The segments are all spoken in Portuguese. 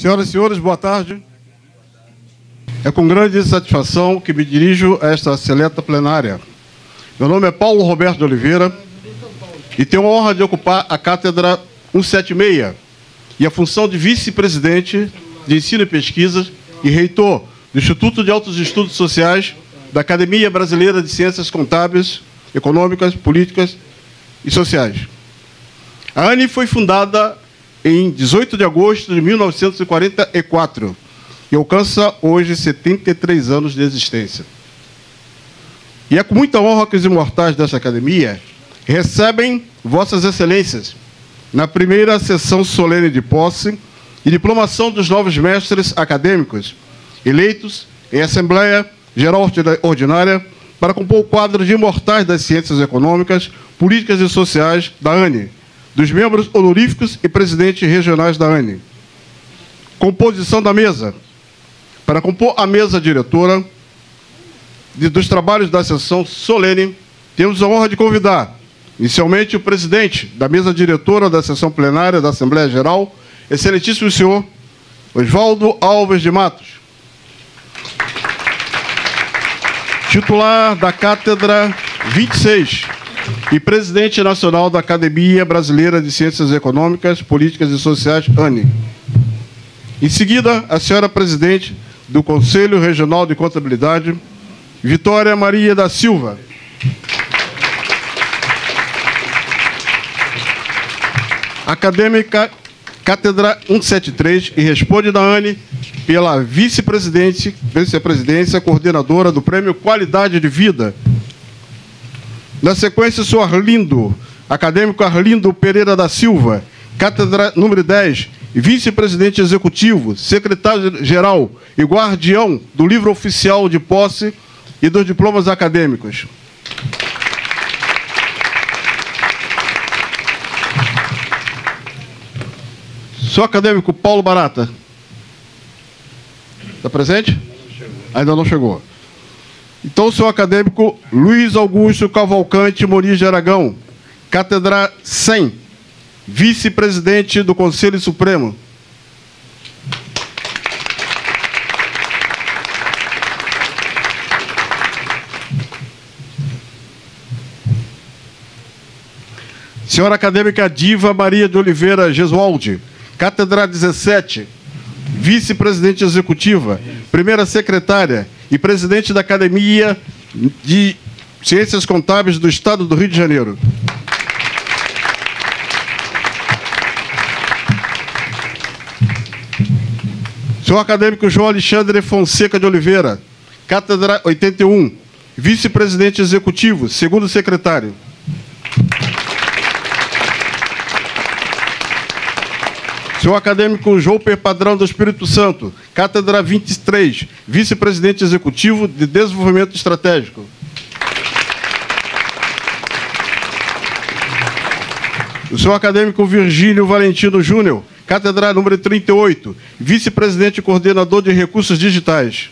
Senhoras e senhores, boa tarde. É com grande satisfação que me dirijo a esta seleta plenária. Meu nome é Paulo Roberto de Oliveira e tenho a honra de ocupar a cátedra 176 e a função de vice-presidente de Ensino e Pesquisa e reitor do Instituto de Altos Estudos Sociais da Academia Brasileira de Ciências Contábeis, Econômicas, Políticas e Sociais. A ANE foi fundada em 18 de agosto de 1944 e alcança hoje 73 anos de existência. E é com muita honra que os imortais desta academia recebem Vossas Excelências na primeira sessão solene de posse e diplomação dos novos mestres acadêmicos eleitos em Assembleia Geral Ordinária para compor o quadro de imortais das ciências econômicas, políticas e sociais da ANE, dos membros honoríficos e presidentes regionais da ANE. Composição da mesa. Para compor a mesa diretora dos trabalhos da sessão solene, temos a honra de convidar, inicialmente, o presidente da mesa diretora da sessão plenária da Assembleia Geral, excelentíssimo senhor Oswaldo Alves de Matos, titular da Cátedra 26 e presidente nacional da Academia Brasileira de Ciências Econômicas, Políticas e Sociais, ANE. Em seguida, a senhora presidente do Conselho Regional de Contabilidade, Vitória Maria da Silva. Acadêmica Cátedra 173 e responde da ANE pela vice-presidência, coordenadora do Prêmio Qualidade de Vida. Na sequência, o senhor Arlindo, acadêmico Arlindo Pereira da Silva, Cátedra número 10, vice-presidente executivo, secretário-geral e guardião do livro oficial de posse e dos diplomas acadêmicos. Senhor acadêmico Paulo Barata. Está presente? Ainda não chegou. Então, o senhor acadêmico Luiz Augusto Cavalcante Moniz de Aragão, Cátedra 100, vice-presidente do Conselho Supremo. Senhora acadêmica Diva Maria de Oliveira Gesualdi, Cátedra 17, vice-presidente executiva, primeira secretária e presidente da Academia de Ciências Contábeis do Estado do Rio de Janeiro. Senhor acadêmico João Alexandre Fonseca de Oliveira, Cátedra 81, vice-presidente executivo, segundo secretário. Senhor acadêmico Jouper Padrão do Espírito Santo, Cátedra 23, vice-presidente executivo de Desenvolvimento Estratégico. O senhor acadêmico Virgínio Valentino Júnior, Cátedra número 38, vice-presidente e coordenador de Recursos Digitais.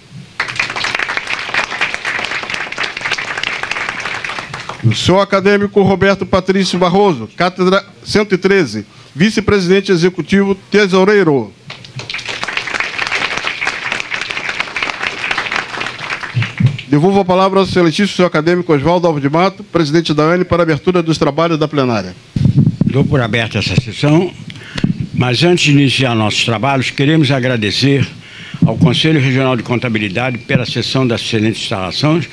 O senhor acadêmico Roberto Patrício Barroso, Cátedra 113, vice-presidente executivo tesoureiro. Devolvo a palavra ao excelentíssimo senhor acadêmico Oswaldo Alves de Matos, presidente da ANE, para a abertura dos trabalhos da plenária. Dou por aberta essa sessão, mas antes de iniciar nossos trabalhos, queremos agradecer ao Conselho Regional de Contabilidade pela sessão das excelentes instalações,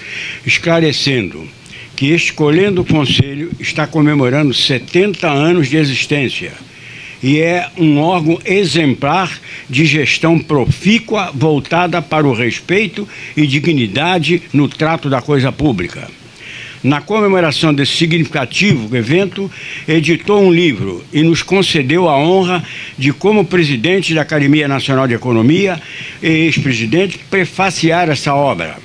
esclarecendo que este colhendo Conselho está comemorando 70 anos de existência e é um órgão exemplar de gestão profícua voltada para o respeito e dignidade no trato da coisa pública. Na comemoração desse significativo evento, editou um livro e nos concedeu a honra de, como presidente da Academia Nacional de Economia e ex-presidente, prefaciar essa obra.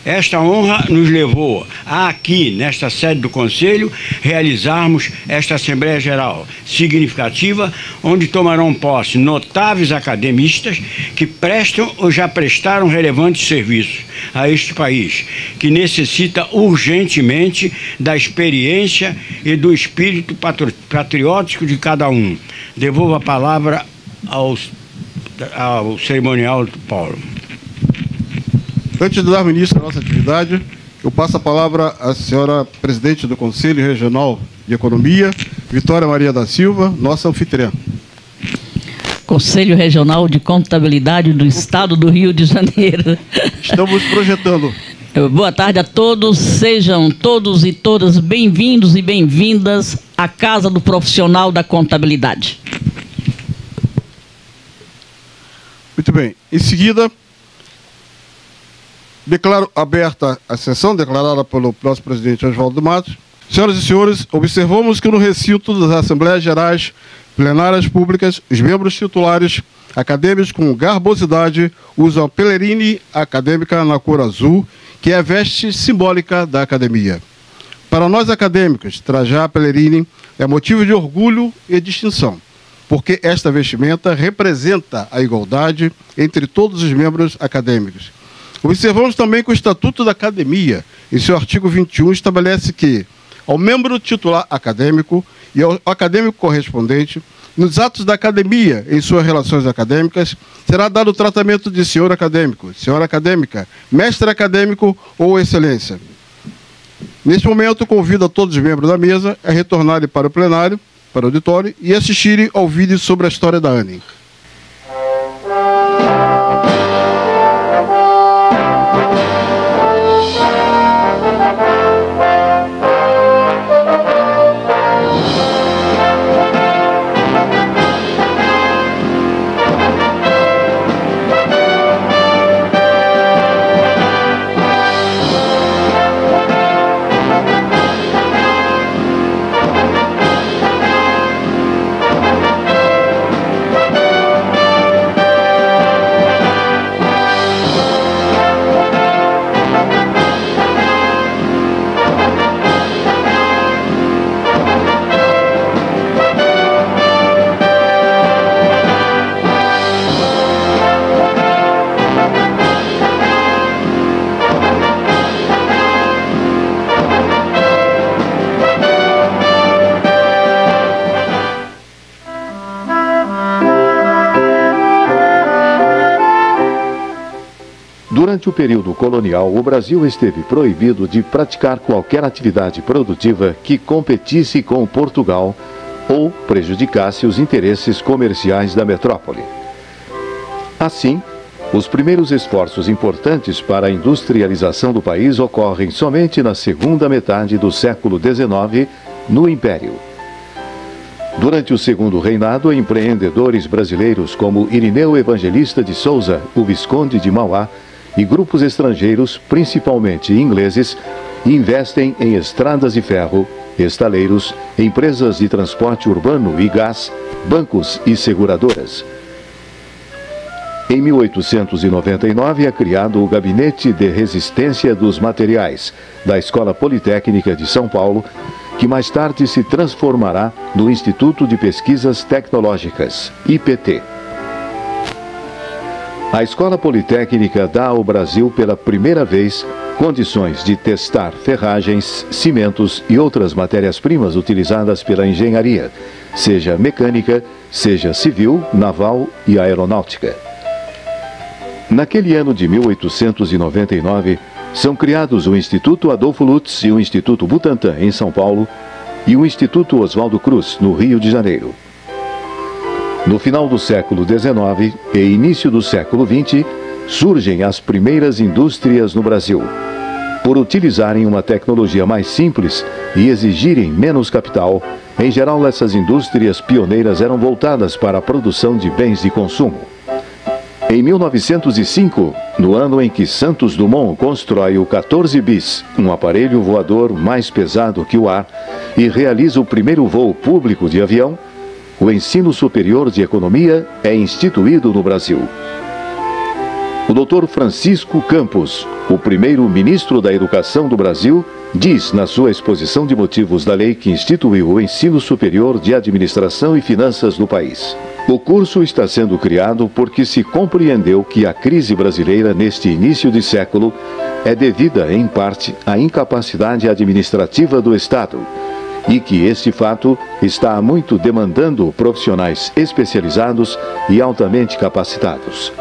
Esta honra nos levou a, aqui, nesta sede do Conselho, realizarmos esta Assembleia Geral significativa, onde tomarão posse notáveis academistas que prestam ou já prestaram relevantes serviços a este país, que necessita urgentemente da experiência e do espírito patriótico de cada um. Devolvo a palavra ao cerimonial do Paulo. Antes de dar início à nossa atividade, eu passo a palavra à senhora presidente do Conselho Regional de Economia, Vitória Maria da Silva, nossa anfitriã. Conselho Regional de Contabilidade do Estado do Rio de Janeiro. Estamos projetando. Boa tarde a todos, sejam todos e todas bem-vindos e bem-vindas à Casa do Profissional da Contabilidade. Muito bem. Em seguida, declaro aberta a sessão, declarada pelo nosso presidente Oswaldo Matos. Senhoras e senhores, observamos que no recinto das Assembleias Gerais Plenárias Públicas, os membros titulares acadêmicos com garbosidade usam a pelerine acadêmica na cor azul, que é a veste simbólica da academia. Para nós acadêmicos, trajar a pelerine é motivo de orgulho e distinção, porque esta vestimenta representa a igualdade entre todos os membros acadêmicos. Observamos também que o Estatuto da Academia, em seu artigo 21, estabelece que, ao membro titular acadêmico e ao acadêmico correspondente, nos atos da academia, em suas relações acadêmicas, será dado o tratamento de senhor acadêmico, senhora acadêmica, mestre acadêmico ou excelência. Neste momento, convido a todos os membros da mesa a retornarem para o plenário, para o auditório, e assistirem ao vídeo sobre a história da ANEM. Durante o período colonial, o Brasil esteve proibido de praticar qualquer atividade produtiva que competisse com Portugal ou prejudicasse os interesses comerciais da metrópole. Assim, os primeiros esforços importantes para a industrialização do país ocorrem somente na segunda metade do século XIX, no Império. Durante o segundo reinado, empreendedores brasileiros como Irineu Evangelista de Souza, o Visconde de Mauá, e grupos estrangeiros, principalmente ingleses, investem em estradas de ferro, estaleiros, empresas de transporte urbano e gás, bancos e seguradoras. Em 1899 é criado o Gabinete de Resistência dos Materiais da Escola Politécnica de São Paulo, que mais tarde se transformará no Instituto de Pesquisas Tecnológicas, IPT. A Escola Politécnica dá ao Brasil pela primeira vez condições de testar ferragens, cimentos e outras matérias-primas utilizadas pela engenharia, seja mecânica, seja civil, naval e aeronáutica. Naquele ano de 1899, são criados o Instituto Adolfo Lutz e o Instituto Butantan, em São Paulo, e o Instituto Oswaldo Cruz, no Rio de Janeiro. No final do século XIX e início do século XX, surgem as primeiras indústrias no Brasil. Por utilizarem uma tecnologia mais simples e exigirem menos capital, em geral essas indústrias pioneiras eram voltadas para a produção de bens de consumo. Em 1905, no ano em que Santos Dumont constrói o 14 bis, um aparelho voador mais pesado que o ar, e realiza o primeiro voo público de avião, o ensino superior de economia é instituído no Brasil. O Dr. Francisco Campos, o primeiro ministro da Educação do Brasil, diz na sua exposição de motivos da lei que instituiu o ensino superior de administração e finanças no país: o curso está sendo criado porque se compreendeu que a crise brasileira neste início de século é devida, em parte, à incapacidade administrativa do Estado e que este fato está muito demandando profissionais especializados e altamente capacitados.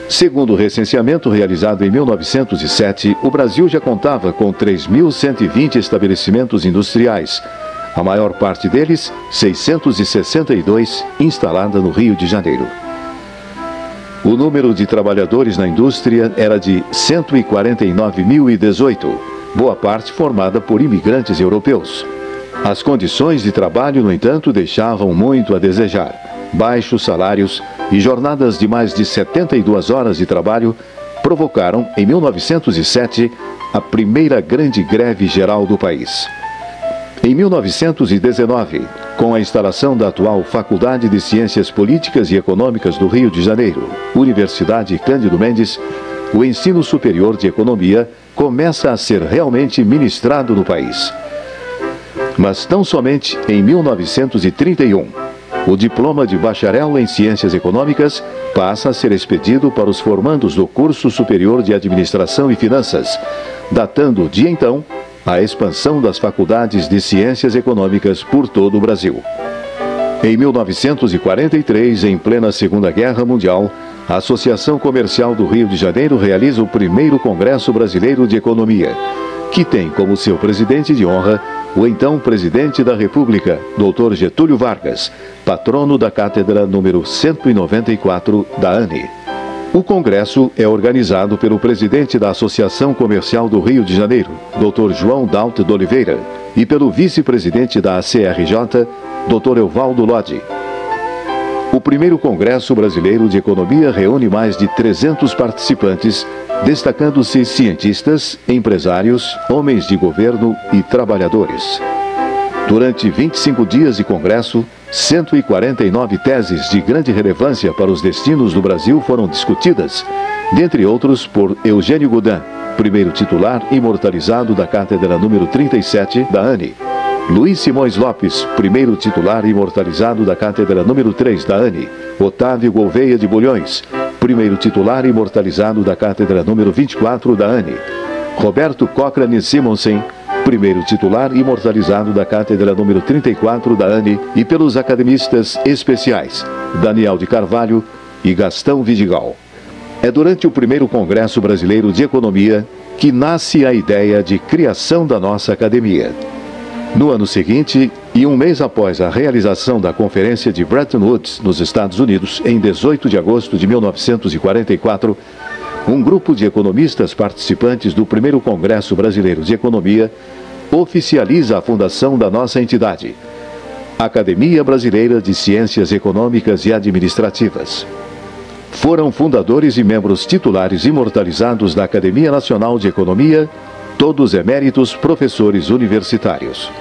Segundo o recenseamento realizado em 1907, o Brasil já contava com 3.120 estabelecimentos industriais, a maior parte deles, 662, instalada no Rio de Janeiro. O número de trabalhadores na indústria era de 149.018, boa parte formada por imigrantes europeus. As condições de trabalho, no entanto, deixavam muito a desejar. Baixos salários e jornadas de mais de 72 horas de trabalho provocaram, em 1907, a primeira grande greve geral do país. Em 1919, com a instalação da atual Faculdade de Ciências Políticas e Econômicas do Rio de Janeiro, Universidade Cândido Mendes, o ensino superior de economia começa a ser realmente ministrado no país. Mas tão somente em 1931, o diploma de bacharel em Ciências Econômicas passa a ser expedido para os formandos do Curso Superior de Administração e Finanças, datando de então a expansão das faculdades de Ciências Econômicas por todo o Brasil. Em 1943, em plena Segunda Guerra Mundial, a Associação Comercial do Rio de Janeiro realiza o primeiro Congresso Brasileiro de Economia, que tem como seu presidente de honra o então presidente da República, Dr. Getúlio Vargas, patrono da cátedra número 194 da ANE. O congresso é organizado pelo presidente da Associação Comercial do Rio de Janeiro, Dr. João Dalto de Oliveira, e pelo vice-presidente da ACRJ, Dr. Evaldo Lodi. O primeiro Congresso Brasileiro de Economia reúne mais de 300 participantes, destacando-se cientistas, empresários, homens de governo e trabalhadores. Durante 25 dias de congresso, 149 teses de grande relevância para os destinos do Brasil foram discutidas, dentre outros por Eugênio Goudin, primeiro titular imortalizado da cátedra número 37 da ANE, Luiz Simões Lopes, primeiro titular imortalizado da cátedra número 3 da ANE, Otávio Gouveia de Bulhões, primeiro titular imortalizado da cátedra número 24 da ANE, Roberto Cochrane Simonsen, primeiro titular imortalizado da cátedra número 34 da ANE, e pelos academistas especiais Daniel de Carvalho e Gastão Vidigal. É durante o primeiro Congresso Brasileiro de Economia que nasce a ideia de criação da nossa academia. No ano seguinte, e um mês após a realização da Conferência de Bretton Woods, nos Estados Unidos, em 18 de agosto de 1944, um grupo de economistas participantes do primeiro Congresso Brasileiro de Economia oficializa a fundação da nossa entidade, Academia Brasileira de Ciências Econômicas e Administrativas. Foram fundadores e membros titulares imortalizados da Academia Nacional de Economia, todos eméritos professores universitários.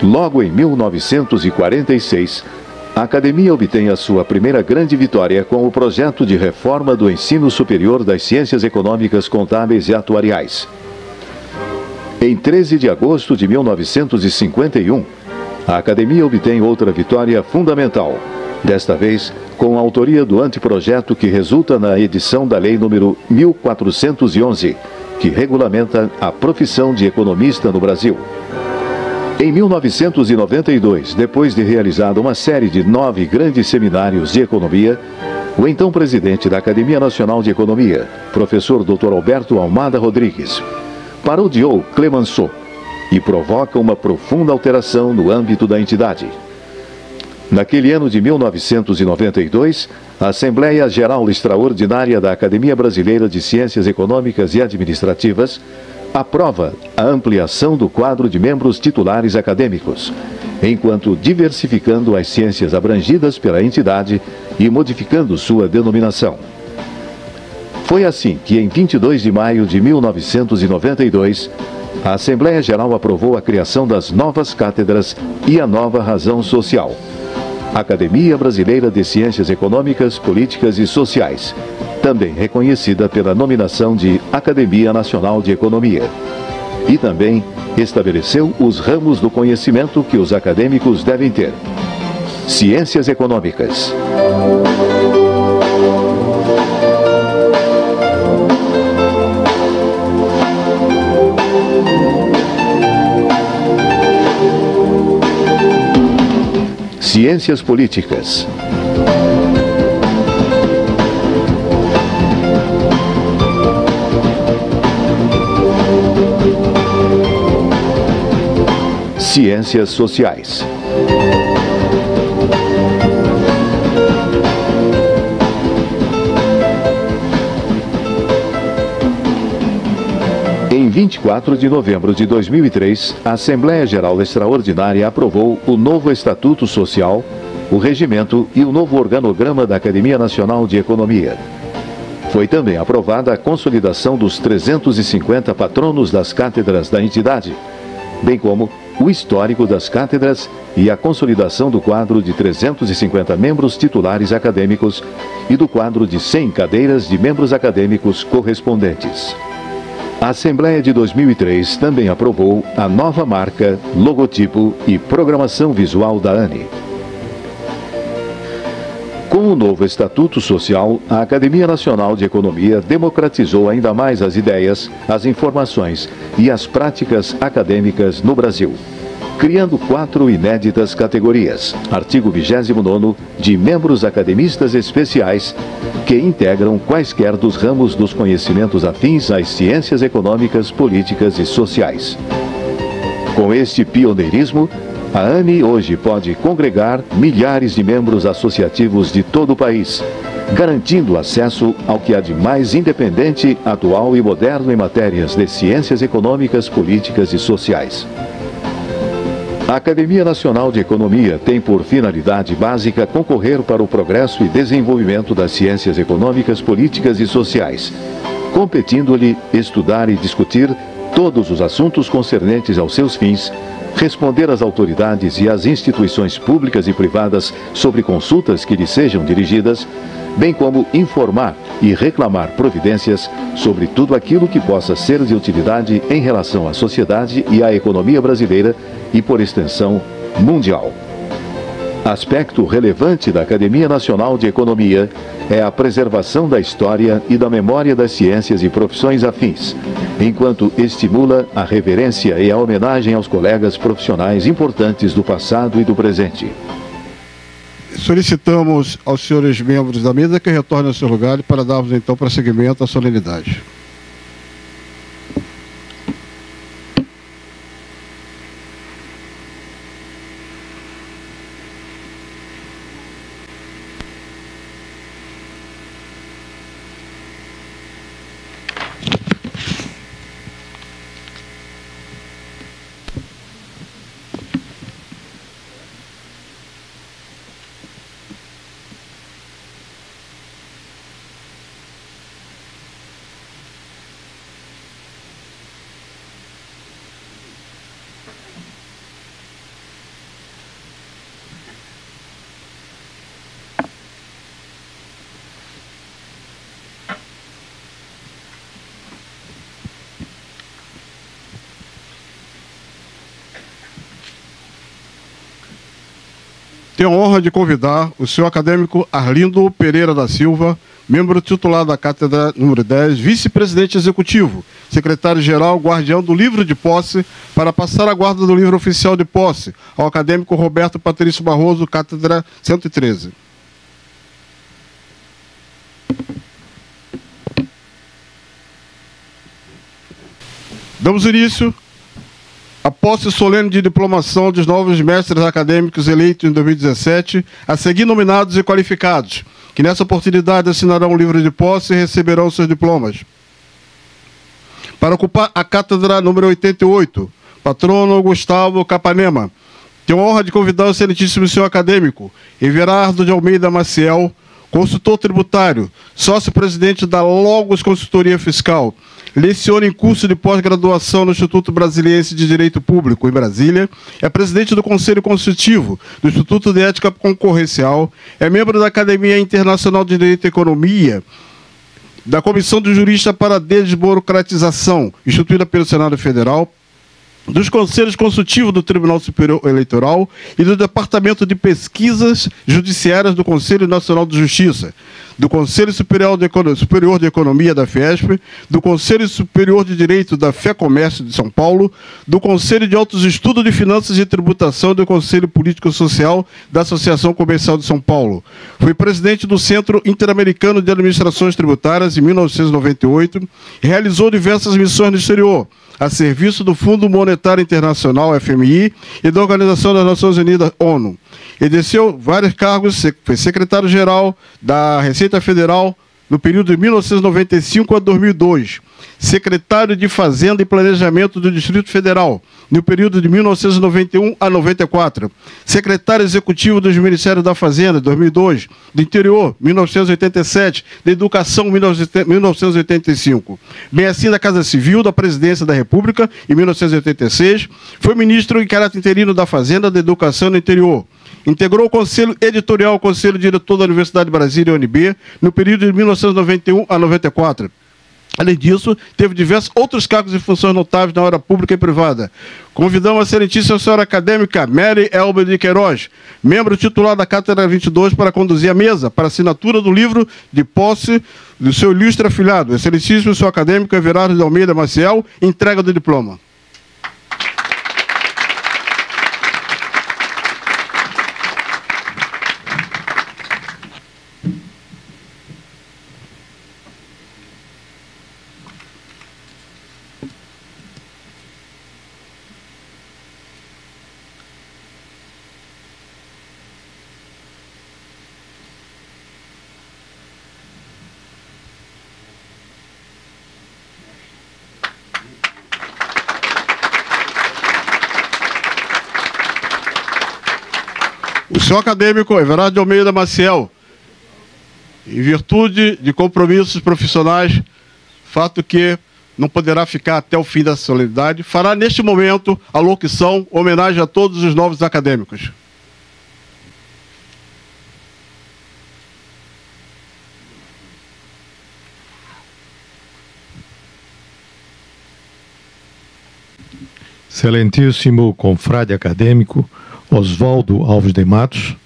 Logo em 1946, a Academia obtém a sua primeira grande vitória com o projeto de reforma do ensino superior das ciências econômicas, contábeis e atuariais. Em 13 de agosto de 1951, a Academia obtém outra vitória fundamental, desta vez com a autoria do anteprojeto que resulta na edição da Lei número 1411, que regulamenta a profissão de economista no Brasil. Em 1992, depois de realizada uma série de 9 grandes seminários de economia, o então presidente da Academia Nacional de Economia, professor Dr. Alberto Almada Rodrigues, parodiou Clemenceau e provoca uma profunda alteração no âmbito da entidade. Naquele ano de 1992, a Assembleia Geral Extraordinária da Academia Brasileira de Ciências Econômicas e Administrativas aprova a ampliação do quadro de membros titulares acadêmicos, enquanto diversificando as ciências abrangidas pela entidade e modificando sua denominação. Foi assim que, em 22 de maio de 1992, a Assembleia Geral aprovou a criação das novas cátedras e a nova razão social, Academia Brasileira de Ciências Econômicas, Políticas e Sociais, também reconhecida pela nominação de Academia Nacional de Economia. E também estabeleceu os ramos do conhecimento que os acadêmicos devem ter. Ciências Econômicas. Ciências Políticas. Ciências Sociais. Em 24 de novembro de 2003, a Assembleia Geral Extraordinária aprovou o novo Estatuto Social, o regimento e o novo organograma da Academia Nacional de Economia. Foi também aprovada a consolidação dos 350 patronos das cátedras da entidade, bem como o histórico das cátedras e a consolidação do quadro de 350 membros titulares acadêmicos e do quadro de 100 cadeiras de membros acadêmicos correspondentes. A Assembleia de 2003 também aprovou a nova marca, logotipo e programação visual da ANE. Com o novo Estatuto Social, a Academia Nacional de Economia democratizou ainda mais as ideias, as informações e as práticas acadêmicas no Brasil, criando 4 inéditas categorias. Artigo 29º, de membros academistas especiais, que integram quaisquer dos ramos dos conhecimentos afins às ciências econômicas, políticas e sociais. Com este pioneirismo, a ANE hoje pode congregar milhares de membros associativos de todo o país, garantindo acesso ao que há de mais independente, atual e moderno em matérias de ciências econômicas, políticas e sociais. A Academia Nacional de Economia tem por finalidade básica concorrer para o progresso e desenvolvimento das ciências econômicas, políticas e sociais, competindo-lhe estudar e discutir todos os assuntos concernentes aos seus fins, responder às autoridades e às instituições públicas e privadas sobre consultas que lhe sejam dirigidas, bem como informar e reclamar providências sobre tudo aquilo que possa ser de utilidade em relação à sociedade e à economia brasileira e, por extensão, mundial. Aspecto relevante da Academia Nacional de Economia é a preservação da história e da memória das ciências e profissões afins, enquanto estimula a reverência e a homenagem aos colegas profissionais importantes do passado e do presente. Solicitamos aos senhores membros da mesa que retornem ao seu lugar para darmos então prosseguimento à solenidade. Tenho a honra de convidar o senhor acadêmico Arlindo Pereira da Silva, membro titular da Cátedra número 10, vice-presidente executivo, secretário-geral, guardião do livro de posse, para passar a guarda do livro oficial de posse ao acadêmico Roberto Patrício Barroso, Cátedra 113. Damos início a posse solene de diplomação dos novos mestres acadêmicos eleitos em 2017, a seguir nominados e qualificados, que nessa oportunidade assinarão o livro de posse e receberão seus diplomas. Para ocupar a cátedra número 88, patrono Gustavo Capanema, tenho a honra de convidar o excelentíssimo senhor acadêmico Everardo de Almeida Maciel, consultor tributário, sócio-presidente da Logos Consultoria Fiscal, leciona em curso de pós-graduação no Instituto Brasiliense de Direito Público, em Brasília, é presidente do Conselho Consultivo do Instituto de Ética Concorrencial, é membro da Academia Internacional de Direito e Economia, da Comissão do Jurista para a Desburocratização, instituída pelo Senado Federal, dos Conselhos Consultivos do Tribunal Superior Eleitoral e do Departamento de Pesquisas Judiciárias do Conselho Nacional de Justiça. do Conselho Superior de Economia da Fiesp, do Conselho Superior de Direito da FEComércio de São Paulo, do Conselho de Altos Estudos de Finanças e Tributação e do Conselho Político-Social da Associação Comercial de São Paulo. Foi presidente do Centro Interamericano de Administrações Tributárias em 1998 e realizou diversas missões no exterior, a serviço do Fundo Monetário Internacional, FMI, e da Organização das Nações Unidas, ONU. Exerceu vários cargos, foi secretário-geral da Receita Federal no período de 1995 a 2002, secretário de Fazenda e Planejamento do Distrito Federal, no período de 1991 a 94, secretário executivo dos Ministérios da Fazenda, 2002, do Interior, 1987, da Educação, 1985, bem assim da Casa Civil da Presidência da República, em 1986, foi ministro em caráter interino da Fazenda, da Educação no Interior. Integrou o Conselho Editorial, o Conselho Diretor da Universidade de Brasília, UNB, no período de 1991 a 94. Além disso, teve diversos outros cargos e funções notáveis na área pública e privada. Convidamos a excelentíssima senhora acadêmica Mary Elbe de Queiroz, membro titular da Cátedra 22, para conduzir a mesa para assinatura do livro de posse do seu ilustre afilhado, excelentíssimo senhor acadêmico Everardo de Almeida Maciel, entrega do diploma. O senhor acadêmico Everardo de Almeida Maciel, em virtude de compromissos profissionais, fato que não poderá ficar até o fim da solenidade, fará neste momento a locução, homenagem a todos os novos acadêmicos. Excelentíssimo confrade acadêmico Oswaldo Alves de Matos,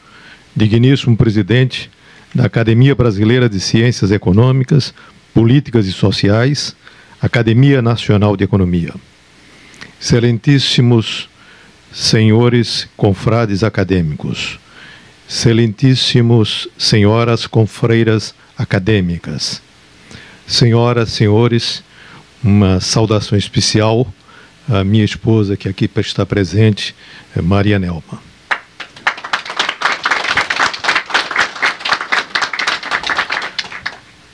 digníssimo presidente da Academia Brasileira de Ciências Econômicas, Políticas e Sociais, Academia Nacional de Economia. Excelentíssimos senhores confrades acadêmicos, excelentíssimos senhoras confreiras acadêmicas, senhoras, senhores, uma saudação especial à minha esposa, que aqui está presente, Maria Nelma.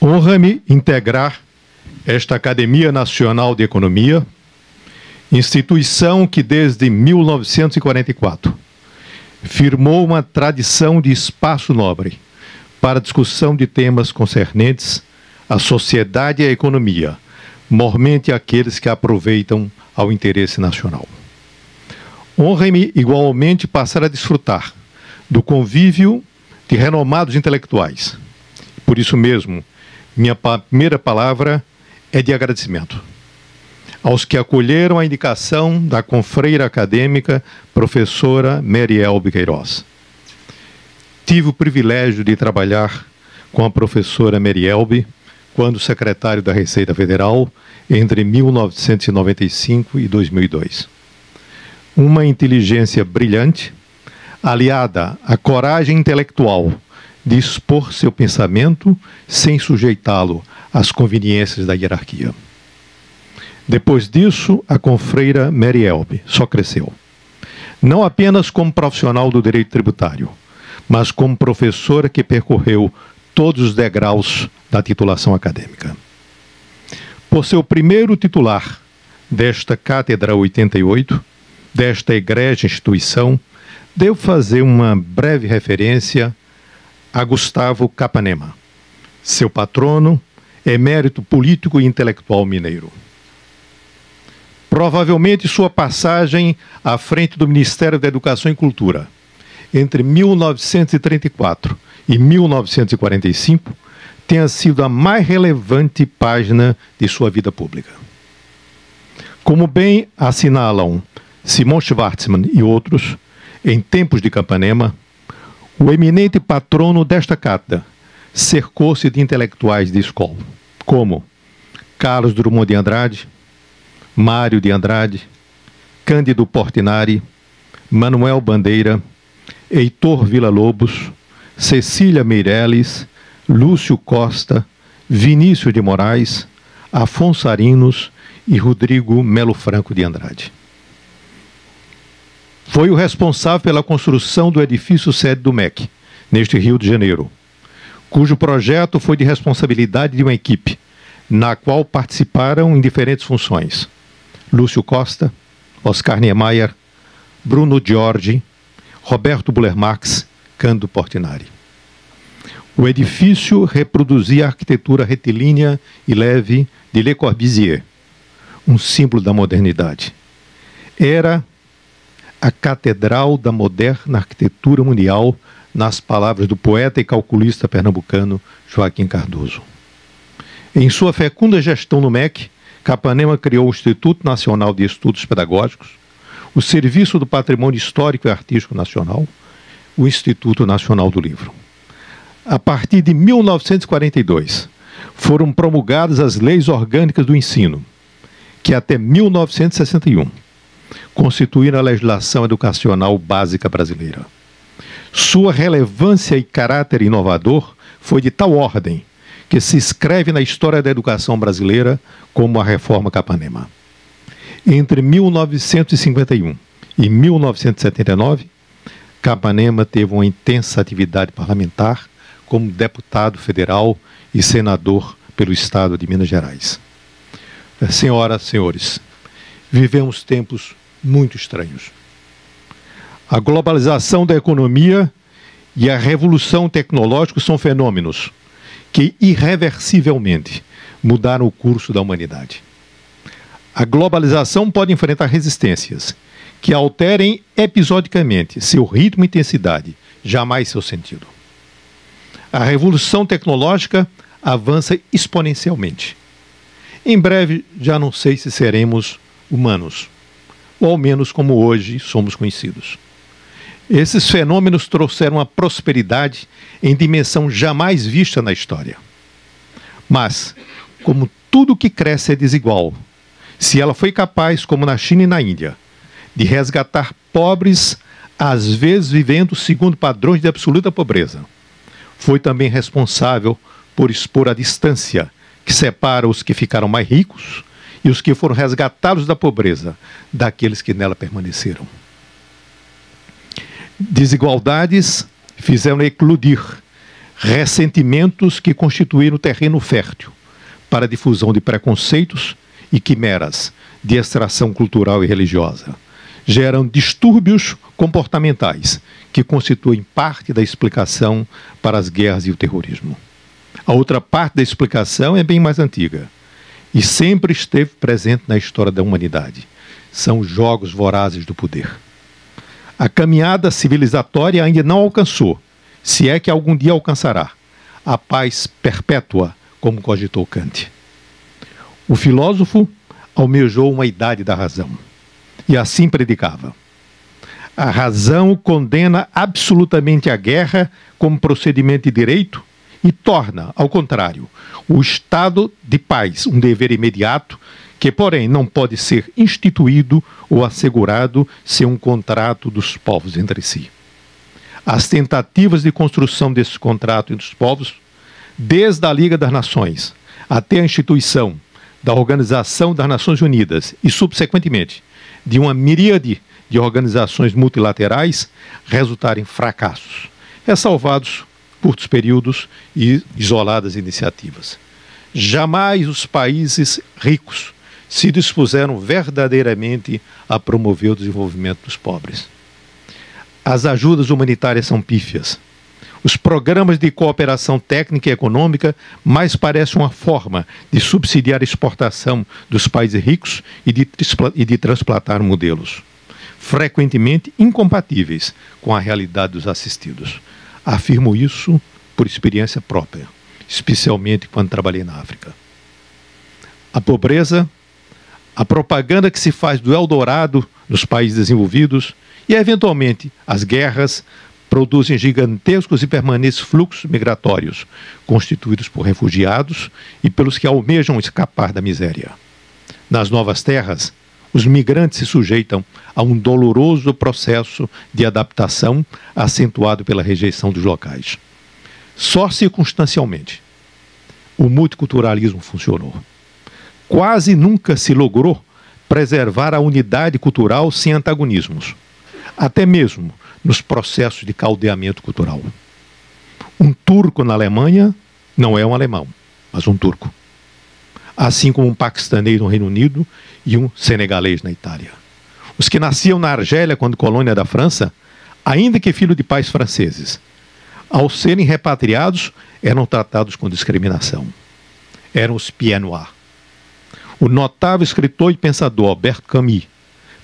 Honra-me integrar esta Academia Nacional de Economia, instituição que desde 1944 firmou uma tradição de espaço nobre para discussão de temas concernentes à sociedade e à economia, mormente aqueles que aproveitam ao interesse nacional. Honra-me igualmente passar a desfrutar do convívio de renomados intelectuais. Por isso mesmo, minha primeira palavra é de agradecimento aos que acolheram a indicação da confreira acadêmica professora Mary Elbe Queiroz. Tive o privilégio de trabalhar com a professora Mary Elbe quando secretário da Receita Federal entre 1995 e 2002. Uma inteligência brilhante, aliada à coragem intelectual de expor seu pensamento sem sujeitá-lo às conveniências da hierarquia. Depois disso, a confreira Mary Elbe só cresceu. Não apenas como profissional do direito tributário, mas como professora que percorreu todos os degraus da titulação acadêmica. Por ser o primeiro titular desta Cátedra 88, desta egrégia instituição, devo fazer uma breve referência a Gustavo Capanema, seu patrono, emérito político e intelectual mineiro. Provavelmente sua passagem à frente do Ministério da Educação e Cultura, entre 1934 e 1945, tenha sido a mais relevante página de sua vida pública. Como bem assinalam Simon Schwarzman e outros, em tempos de Capanema, o eminente patrono desta cátedra cercou-se de intelectuais de escola, como Carlos Drummond de Andrade, Mário de Andrade, Cândido Portinari, Manuel Bandeira, Heitor Villa-Lobos, Cecília Meirelles, Lúcio Costa, Vinícius de Moraes, Afonso Arinos e Rodrigo Melo Franco de Andrade. Foi o responsável pela construção do edifício sede do MEC, neste Rio de Janeiro, cujo projeto foi de responsabilidade de uma equipe, na qual participaram em diferentes funções Lúcio Costa, Oscar Niemeyer, Bruno Giorgi, Roberto Buller Marx, Cândido Portinari. O edifício reproduzia a arquitetura retilínea e leve de Le Corbusier, um símbolo da modernidade. Era a catedral da moderna arquitetura mundial, nas palavras do poeta e calculista pernambucano Joaquim Cardoso. Em sua fecunda gestão no MEC, Capanema criou o Instituto Nacional de Estudos Pedagógicos, o Serviço do Patrimônio Histórico e Artístico Nacional, o Instituto Nacional do Livro. A partir de 1942, foram promulgadas as Leis Orgânicas do Ensino, que até 1961 constituíram a legislação educacional básica brasileira. Sua relevância e caráter inovador foi de tal ordem que se escreve na história da educação brasileira como a Reforma Capanema. Entre 1951 e 1979, Capanema teve uma intensa atividade parlamentar como deputado federal e senador pelo estado de Minas Gerais. Senhoras e senhores, vivemos tempos muito estranhos. A globalização da economia e a revolução tecnológica são fenômenos que irreversivelmente mudaram o curso da humanidade. A globalização pode enfrentar resistências que alterem episodicamente seu ritmo e intensidade, jamais seu sentido. A revolução tecnológica avança exponencialmente. Em breve, já não sei se seremos humanos, ou ao menos como hoje somos conhecidos. Esses fenômenos trouxeram uma prosperidade em dimensão jamais vista na história. Mas, como tudo que cresce é desigual, se ela foi capaz, como na China e na Índia, de resgatar pobres, às vezes vivendo segundo padrões de absoluta pobreza, foi também responsável por expor a distância que separa os que ficaram mais ricos e os que foram resgatados da pobreza daqueles que nela permaneceram. Desigualdades fizeram eclodir ressentimentos que constituíram terreno fértil para a difusão de preconceitos e quimeras de extração cultural e religiosa. Geram distúrbios comportamentais que constituem parte da explicação para as guerras e o terrorismo. A outra parte da explicação é bem mais antiga e sempre esteve presente na história da humanidade. São os jogos vorazes do poder. A caminhada civilizatória ainda não alcançou, se é que algum dia alcançará, a paz perpétua, como cogitou Kant. O filósofo almejou uma idade da razão, e assim predicava: a razão condena absolutamente a guerra como procedimento de direito e torna, ao contrário, o estado de paz um dever imediato que, porém, não pode ser instituído ou assegurado sem um contrato dos povos entre si. As tentativas de construção desse contrato entre os povos, desde a Liga das Nações até a instituição da Organização das Nações Unidas e, subsequentemente, de uma miríade de organizações multilaterais, resultaram em fracassos, ressalvados curtos períodos e isoladas iniciativas. Jamais os países ricos se dispuseram verdadeiramente a promover o desenvolvimento dos pobres. As ajudas humanitárias são pífias. Os programas de cooperação técnica e econômica mais parecem uma forma de subsidiar a exportação dos países ricos e de transplantar modelos, frequentemente incompatíveis com a realidade dos assistidos. Afirmo isso por experiência própria, especialmente quando trabalhei na África. A pobreza, a propaganda que se faz do Eldorado nos países desenvolvidos e, eventualmente, as guerras produzem gigantescos e permanentes fluxos migratórios, constituídos por refugiados e pelos que almejam escapar da miséria. Nas novas terras, os migrantes se sujeitam a um doloroso processo de adaptação acentuado pela rejeição dos locais. Só circunstancialmente, o multiculturalismo funcionou. Quase nunca se logrou preservar a unidade cultural sem antagonismos, até mesmo nos processos de caldeamento cultural. Um turco na Alemanha não é um alemão, mas um turco. Assim como um paquistanês no Reino Unido e um senegalês na Itália. Os que nasciam na Argélia quando colônia da França, ainda que filho de pais franceses, ao serem repatriados, eram tratados com discriminação. Eram os pieds noirs. O notável escritor e pensador Albert Camus,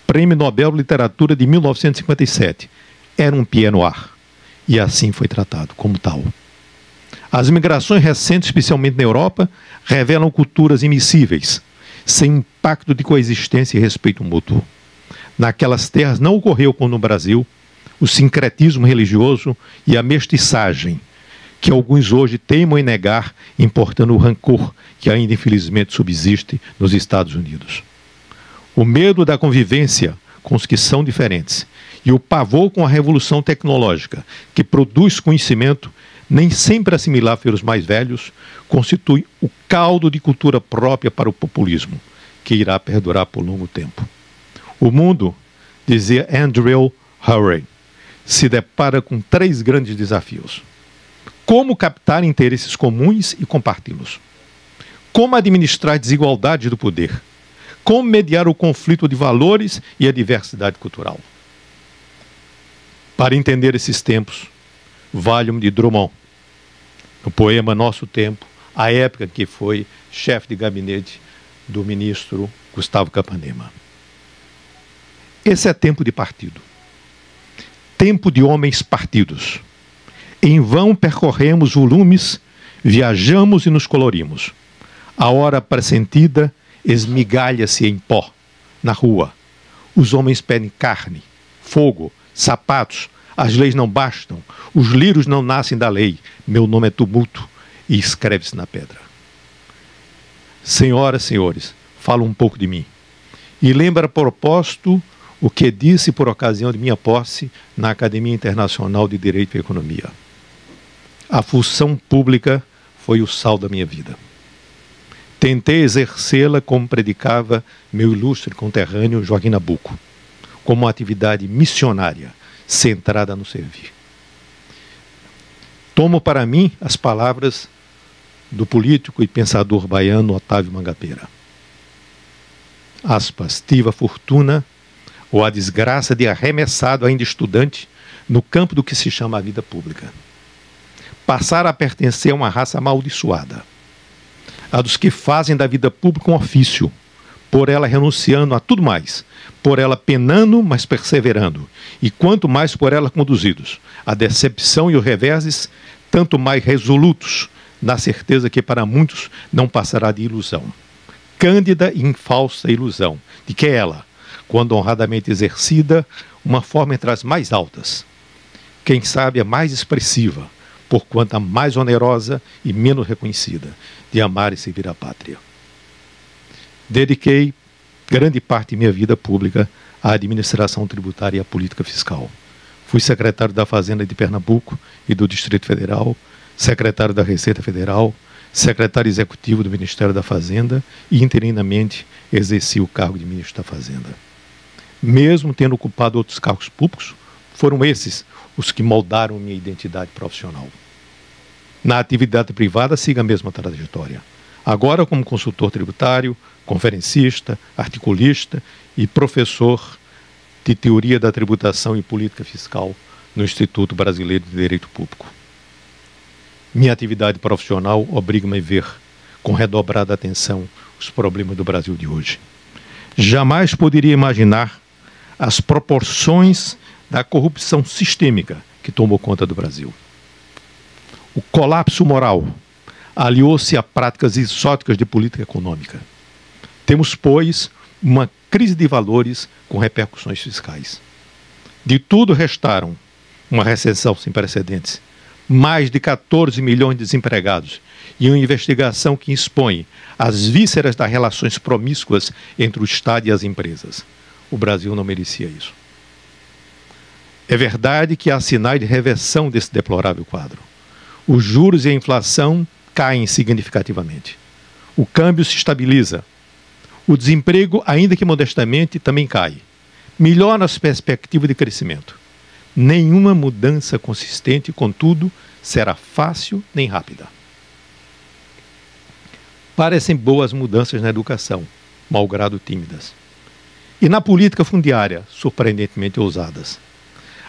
Prêmio Nobel de Literatura de 1957, era um pied noir, e assim foi tratado como tal. As migrações recentes, especialmente na Europa, revelam culturas imissíveis, sem impacto de coexistência e respeito mútuo. Naquelas terras não ocorreu, como no Brasil, o sincretismo religioso e a mestiçagem, que alguns hoje teimam em negar, importando o rancor que ainda infelizmente subsiste nos Estados Unidos. O medo da convivência com os que são diferentes e o pavor com a revolução tecnológica, que produz conhecimento nem sempre assimilável pelos mais velhos, constitui o caldo de cultura própria para o populismo, que irá perdurar por longo tempo. O mundo, dizia Andrew Hurrey, se depara com 3 grandes desafios. Como captar interesses comuns e compartilhá-los? Como administrar a desigualdade do poder? Como mediar o conflito de valores e a diversidade cultural? Para entender esses tempos, valho-me de Drummond, no poema Nosso Tempo, a época em que foi chefe de gabinete do ministro Gustavo Capanema. Esse é tempo de partido. Tempo de homens partidos. Em vão percorremos volumes, viajamos e nos colorimos. A hora pressentida esmigalha-se em pó, na rua. Os homens pedem carne, fogo, sapatos. As leis não bastam, os lírios não nascem da lei. Meu nome é tumulto e escreve-se na pedra. Senhoras, senhores, falo um pouco de mim. E lembra a propósito o que disse por ocasião de minha posse na Academia Internacional de Direito e Economia. A função pública foi o sal da minha vida. Tentei exercê-la como predicava meu ilustre conterrâneo Joaquim Nabuco, como uma atividade missionária, centrada no servir. Tomo para mim as palavras do político e pensador baiano Otávio Mangabeira. Aspas, tive a fortuna ou a desgraça de arremessado ainda estudante no campo do que se chama a vida pública. Passar a pertencer a uma raça amaldiçoada, a dos que fazem da vida pública um ofício, por ela renunciando a tudo mais, por ela penando, mas perseverando, e quanto mais por ela conduzidos, a decepção e os reveses, tanto mais resolutos, na certeza que para muitos não passará de ilusão. Cândida e infalsa ilusão, de que ela, quando honradamente exercida, uma forma entre as mais altas, quem sabe a mais expressiva, porquanto a mais onerosa e menos reconhecida, de amar e servir a pátria. Dediquei grande parte de minha vida pública à administração tributária e à política fiscal. Fui secretário da Fazenda de Pernambuco e do Distrito Federal, secretário da Receita Federal, secretário executivo do Ministério da Fazenda e, interinamente, exerci o cargo de ministro da Fazenda. Mesmo tendo ocupado outros cargos públicos, foram esses os que moldaram minha identidade profissional. Na atividade privada, siga a mesma trajetória. Agora como consultor tributário, conferencista, articulista e professor de Teoria da Tributação e Política Fiscal no Instituto Brasileiro de Direito Público. Minha atividade profissional obriga-me a ver com redobrada atenção os problemas do Brasil de hoje. Jamais poderia imaginar as proporções da corrupção sistêmica que tomou conta do Brasil. O colapso moral aliou-se a práticas exóticas de política econômica. Temos, pois, uma crise de valores com repercussões fiscais. De tudo restaram uma recessão sem precedentes, mais de 14 milhões de desempregados e uma investigação que expõe as vísceras das relações promíscuas entre o Estado e as empresas. O Brasil não merecia isso. É verdade que há sinais de reversão desse deplorável quadro. Os juros e a inflação caem significativamente. O câmbio se estabiliza. O desemprego, ainda que modestamente, também cai. Melhora as perspectivas de crescimento. Nenhuma mudança consistente, contudo, será fácil nem rápida. Parecem boas mudanças na educação, malgrado tímidas. E na política fundiária, surpreendentemente ousadas.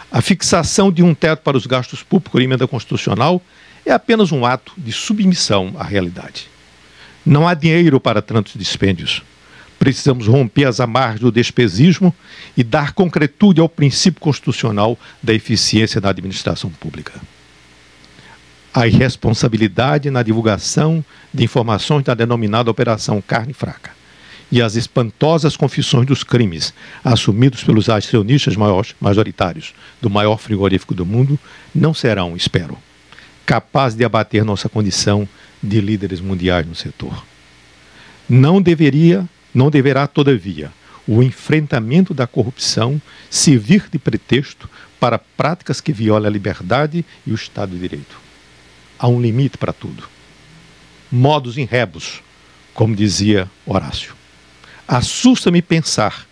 A fixação de um teto para os gastos públicos por emenda constitucional é apenas um ato de submissão à realidade. Não há dinheiro para tantos dispêndios. Precisamos romper as amarras do despesismo e dar concretude ao princípio constitucional da eficiência da administração pública. A irresponsabilidade na divulgação de informações da denominada Operação Carne Fraca e as espantosas confissões dos crimes assumidos pelos acionistas majoritários do maior frigorífico do mundo não serão, espero, capazes de abater nossa condição de líderes mundiais no setor. Não deverá, todavia, o enfrentamento da corrupção servir de pretexto para práticas que violam a liberdade e o Estado de Direito. Há um limite para tudo. Modus in rebus, como dizia Horácio. Assusta-me pensar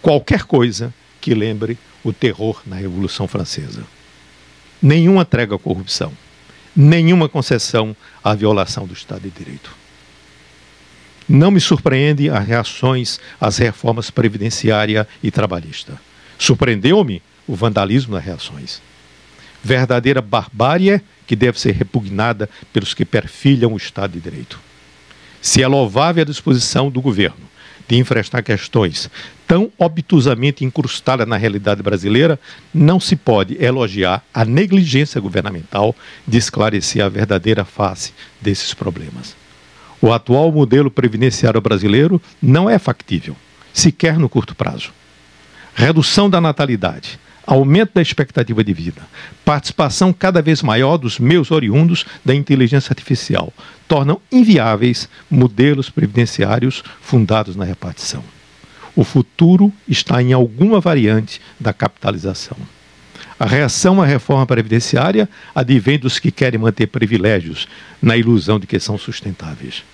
qualquer coisa que lembre o terror na Revolução Francesa. Nenhuma trégua à corrupção, nenhuma concessão à violação do Estado de Direito. Não me surpreende as reações às reformas previdenciária e trabalhista. Surpreendeu-me o vandalismo das reações. Verdadeira barbárie que deve ser repugnada pelos que perfilham o Estado de Direito. Se é louvável a disposição do governo de enfrentar questões tão obtusamente incrustadas na realidade brasileira, não se pode elogiar a negligência governamental de esclarecer a verdadeira face desses problemas. O atual modelo previdenciário brasileiro não é factível, sequer no curto prazo. Redução da natalidade, aumento da expectativa de vida, participação cada vez maior dos meios oriundos da inteligência artificial, tornam inviáveis modelos previdenciários fundados na repartição. O futuro está em alguma variante da capitalização. A reação à reforma previdenciária advém dos que querem manter privilégios na ilusão de que são sustentáveis.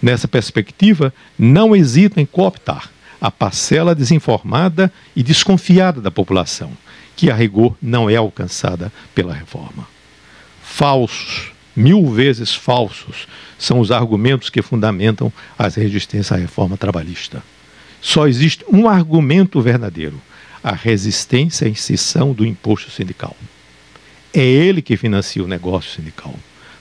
Nessa perspectiva, não hesitam em cooptar a parcela desinformada e desconfiada da população, que a rigor não é alcançada pela reforma. Falsos, 1000 vezes falsos, são os argumentos que fundamentam as resistências à reforma trabalhista. Só existe um argumento verdadeiro: a resistência à inserção do imposto sindical. É ele que financia o negócio sindical.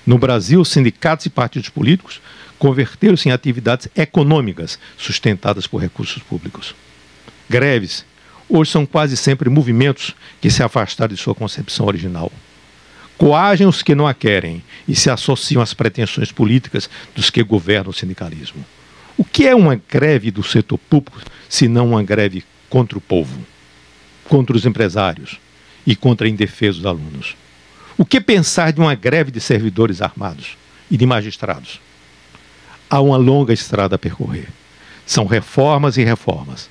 No Brasil, sindicatos e partidos políticos converteram-se em atividades econômicas sustentadas por recursos públicos. Greves hoje são quase sempre movimentos que se afastaram de sua concepção original. Coagem os que não a querem e se associam às pretensões políticas dos que governam o sindicalismo. O que é uma greve do setor público, se não uma greve contra o povo, contra os empresários e contra indefesos alunos? O que pensar de uma greve de servidores armados e de magistrados? Há uma longa estrada a percorrer. São reformas e reformas.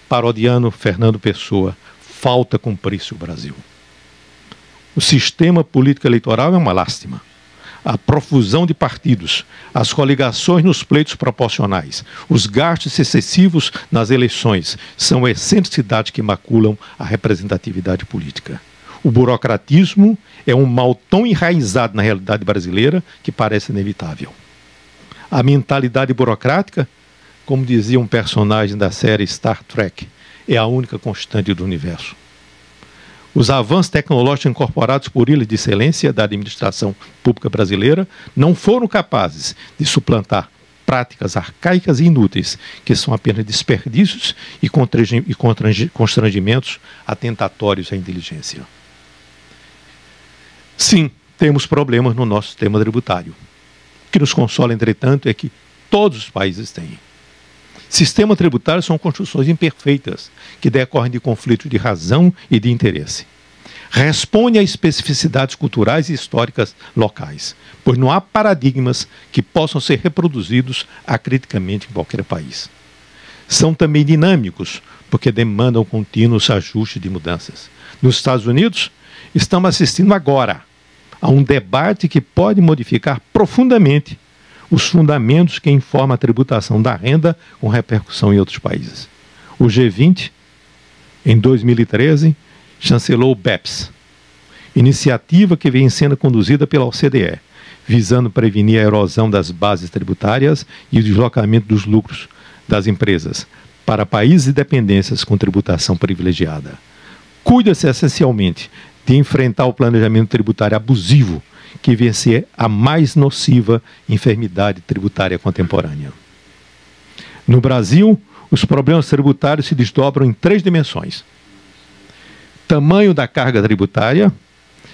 Parodiando Fernando Pessoa, falta cumprir-se o Brasil. O sistema político eleitoral é uma lástima. A profusão de partidos, as coligações nos pleitos proporcionais, os gastos excessivos nas eleições são excentricidades que maculam a representatividade política. O burocratismo é um mal tão enraizado na realidade brasileira que parece inevitável. A mentalidade burocrática, como dizia um personagem da série Star Trek, é a única constante do universo. Os avanços tecnológicos incorporados por ilhas de excelência da administração pública brasileira não foram capazes de suplantar práticas arcaicas e inúteis, que são apenas desperdícios e constrangimentos atentatórios à inteligência. Sim, temos problemas no nosso sistema tributário. O que nos consola, entretanto, é que todos os países têm. Sistemas tributários são construções imperfeitas, que decorrem de conflitos de razão e de interesse. responde a especificidades culturais e históricas locais, pois não há paradigmas que possam ser reproduzidos acriticamente em qualquer país. São também dinâmicos, porque demandam contínuos ajustes de mudanças. Nos Estados Unidos, estamos assistindo agora a um debate que pode modificar profundamente os fundamentos que informam a tributação da renda com repercussão em outros países. O G20, em 2013, chancelou o BEPS, iniciativa que vem sendo conduzida pela OCDE, visando prevenir a erosão das bases tributárias e o deslocamento dos lucros das empresas para países e dependências com tributação privilegiada. Cuida-se essencialmente de enfrentar o planejamento tributário abusivo, que vem a ser a mais nociva enfermidade tributária contemporânea. No Brasil, os problemas tributários se desdobram em 3 dimensões: tamanho da carga tributária,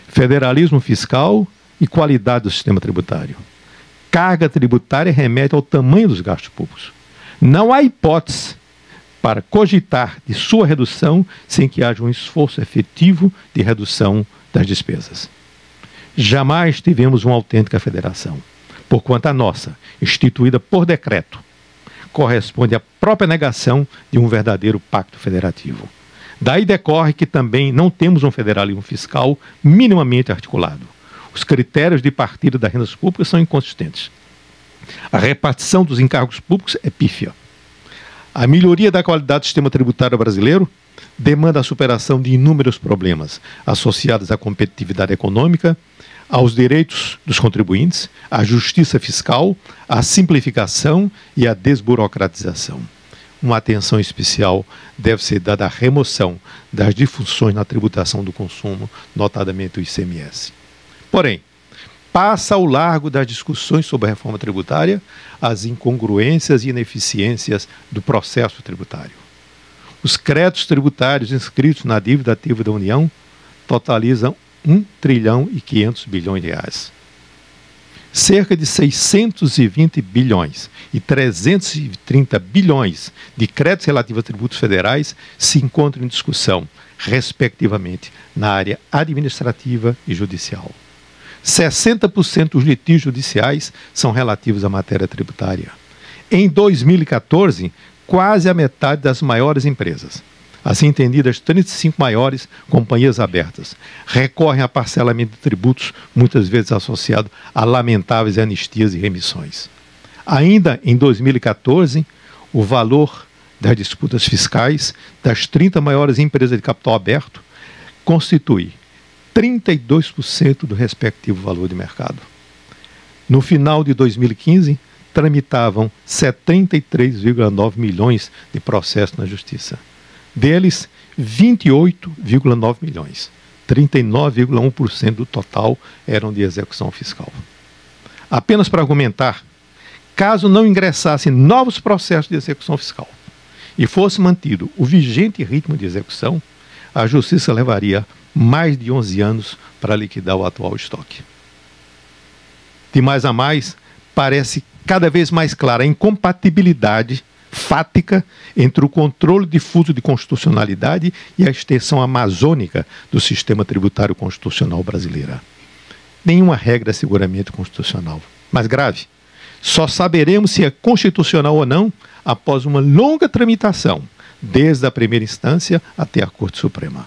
federalismo fiscal e qualidade do sistema tributário. Carga tributária remete ao tamanho dos gastos públicos. Não há hipótese para cogitar de sua redução sem que haja um esforço efetivo de redução das despesas. Jamais tivemos uma autêntica federação, porquanto a nossa, instituída por decreto, corresponde à própria negação de um verdadeiro pacto federativo. Daí decorre que também não temos um federalismo fiscal minimamente articulado. Os critérios de partida das rendas públicas são inconsistentes. A repartição dos encargos públicos é pífia. A melhoria da qualidade do sistema tributário brasileiro demanda a superação de inúmeros problemas associados à competitividade econômica, aos direitos dos contribuintes, à justiça fiscal, à simplificação e à desburocratização. Uma atenção especial deve ser dada à remoção das disfunções na tributação do consumo, notadamente o ICMS. Porém, passa ao largo das discussões sobre a reforma tributária as incongruências e ineficiências do processo tributário. Os créditos tributários inscritos na dívida ativa da União totalizam 1 trilhão e 500 bilhões de reais. Cerca de 620 bilhões e 330 bilhões de créditos relativos a tributos federais se encontram em discussão, respectivamente, na área administrativa e judicial. 60% dos litígios judiciais são relativos à matéria tributária. Em 2014, quase a metade das maiores empresas, assim entendidas 35 maiores companhias abertas, recorrem a parcelamento de tributos, muitas vezes associado a lamentáveis anistias e remissões. Ainda em 2014, o valor das disputas fiscais das 30 maiores empresas de capital aberto constitui 32% do respectivo valor de mercado. No final de 2015, tramitavam 73,9 milhões de processos na Justiça. Deles, 28,9 milhões, 39,1% do total eram de execução fiscal. Apenas para argumentar, caso não ingressassem novos processos de execução fiscal e fosse mantido o vigente ritmo de execução, a Justiça levaria mais de 11 anos para liquidar o atual estoque. De mais a mais, parece cada vez mais clara a incompatibilidade fática entre o controle difuso de constitucionalidade e a extensão amazônica do sistema tributário constitucional brasileiro. Nenhuma regra é seguramente constitucional. Mas grave, só saberemos se é constitucional ou não após uma longa tramitação, desde a primeira instância até a Corte Suprema.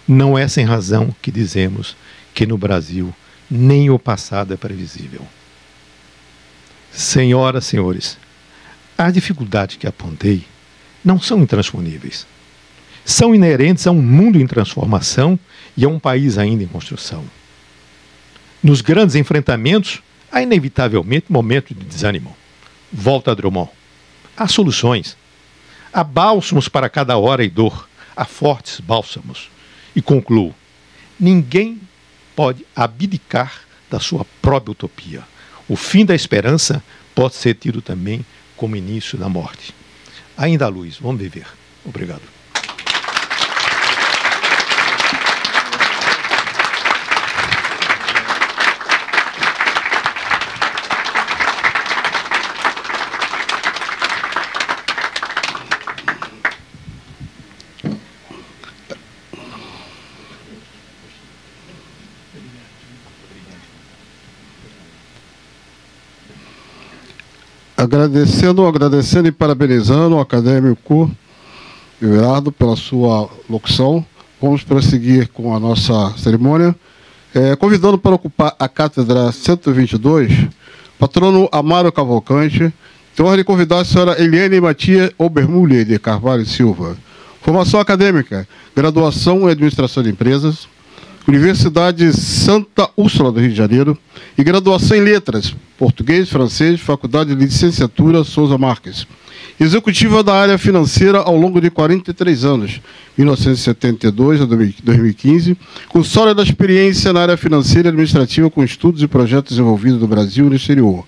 Não é sem razão que dizemos que no Brasil nem o passado é previsível. Senhoras, senhores, as dificuldades que apontei não são intransponíveis. São inerentes a um mundo em transformação e a um país ainda em construção. Nos grandes enfrentamentos, há inevitavelmente momentos de desânimo. Volta a Drummond. Há soluções. Há bálsamos para cada hora e dor. Há fortes bálsamos. E concluo, ninguém pode abdicar da sua própria utopia. O fim da esperança pode ser tido também como início da morte. Ainda há luz, vamos viver. Obrigado. Agradecendo e parabenizando o acadêmico Everardo pela sua locução. Vamos prosseguir com a nossa cerimônia. Convidando para ocupar a cátedra 122, patrono Amaro Cavalcante, tenho a honra de convidar a senhora Eliane Matias Obermüller de Carvalho Silva. Formação acadêmica, graduação em Administração de Empresas, Universidade Santa Úrsula do Rio de Janeiro, e graduação em Letras, Português, Francês, Faculdade de Licenciatura Souza Marques. Executiva da área financeira ao longo de 43 anos, 1972 a 2015, com sólida experiência na área financeira e administrativa com estudos e projetos desenvolvidos no Brasil e no exterior.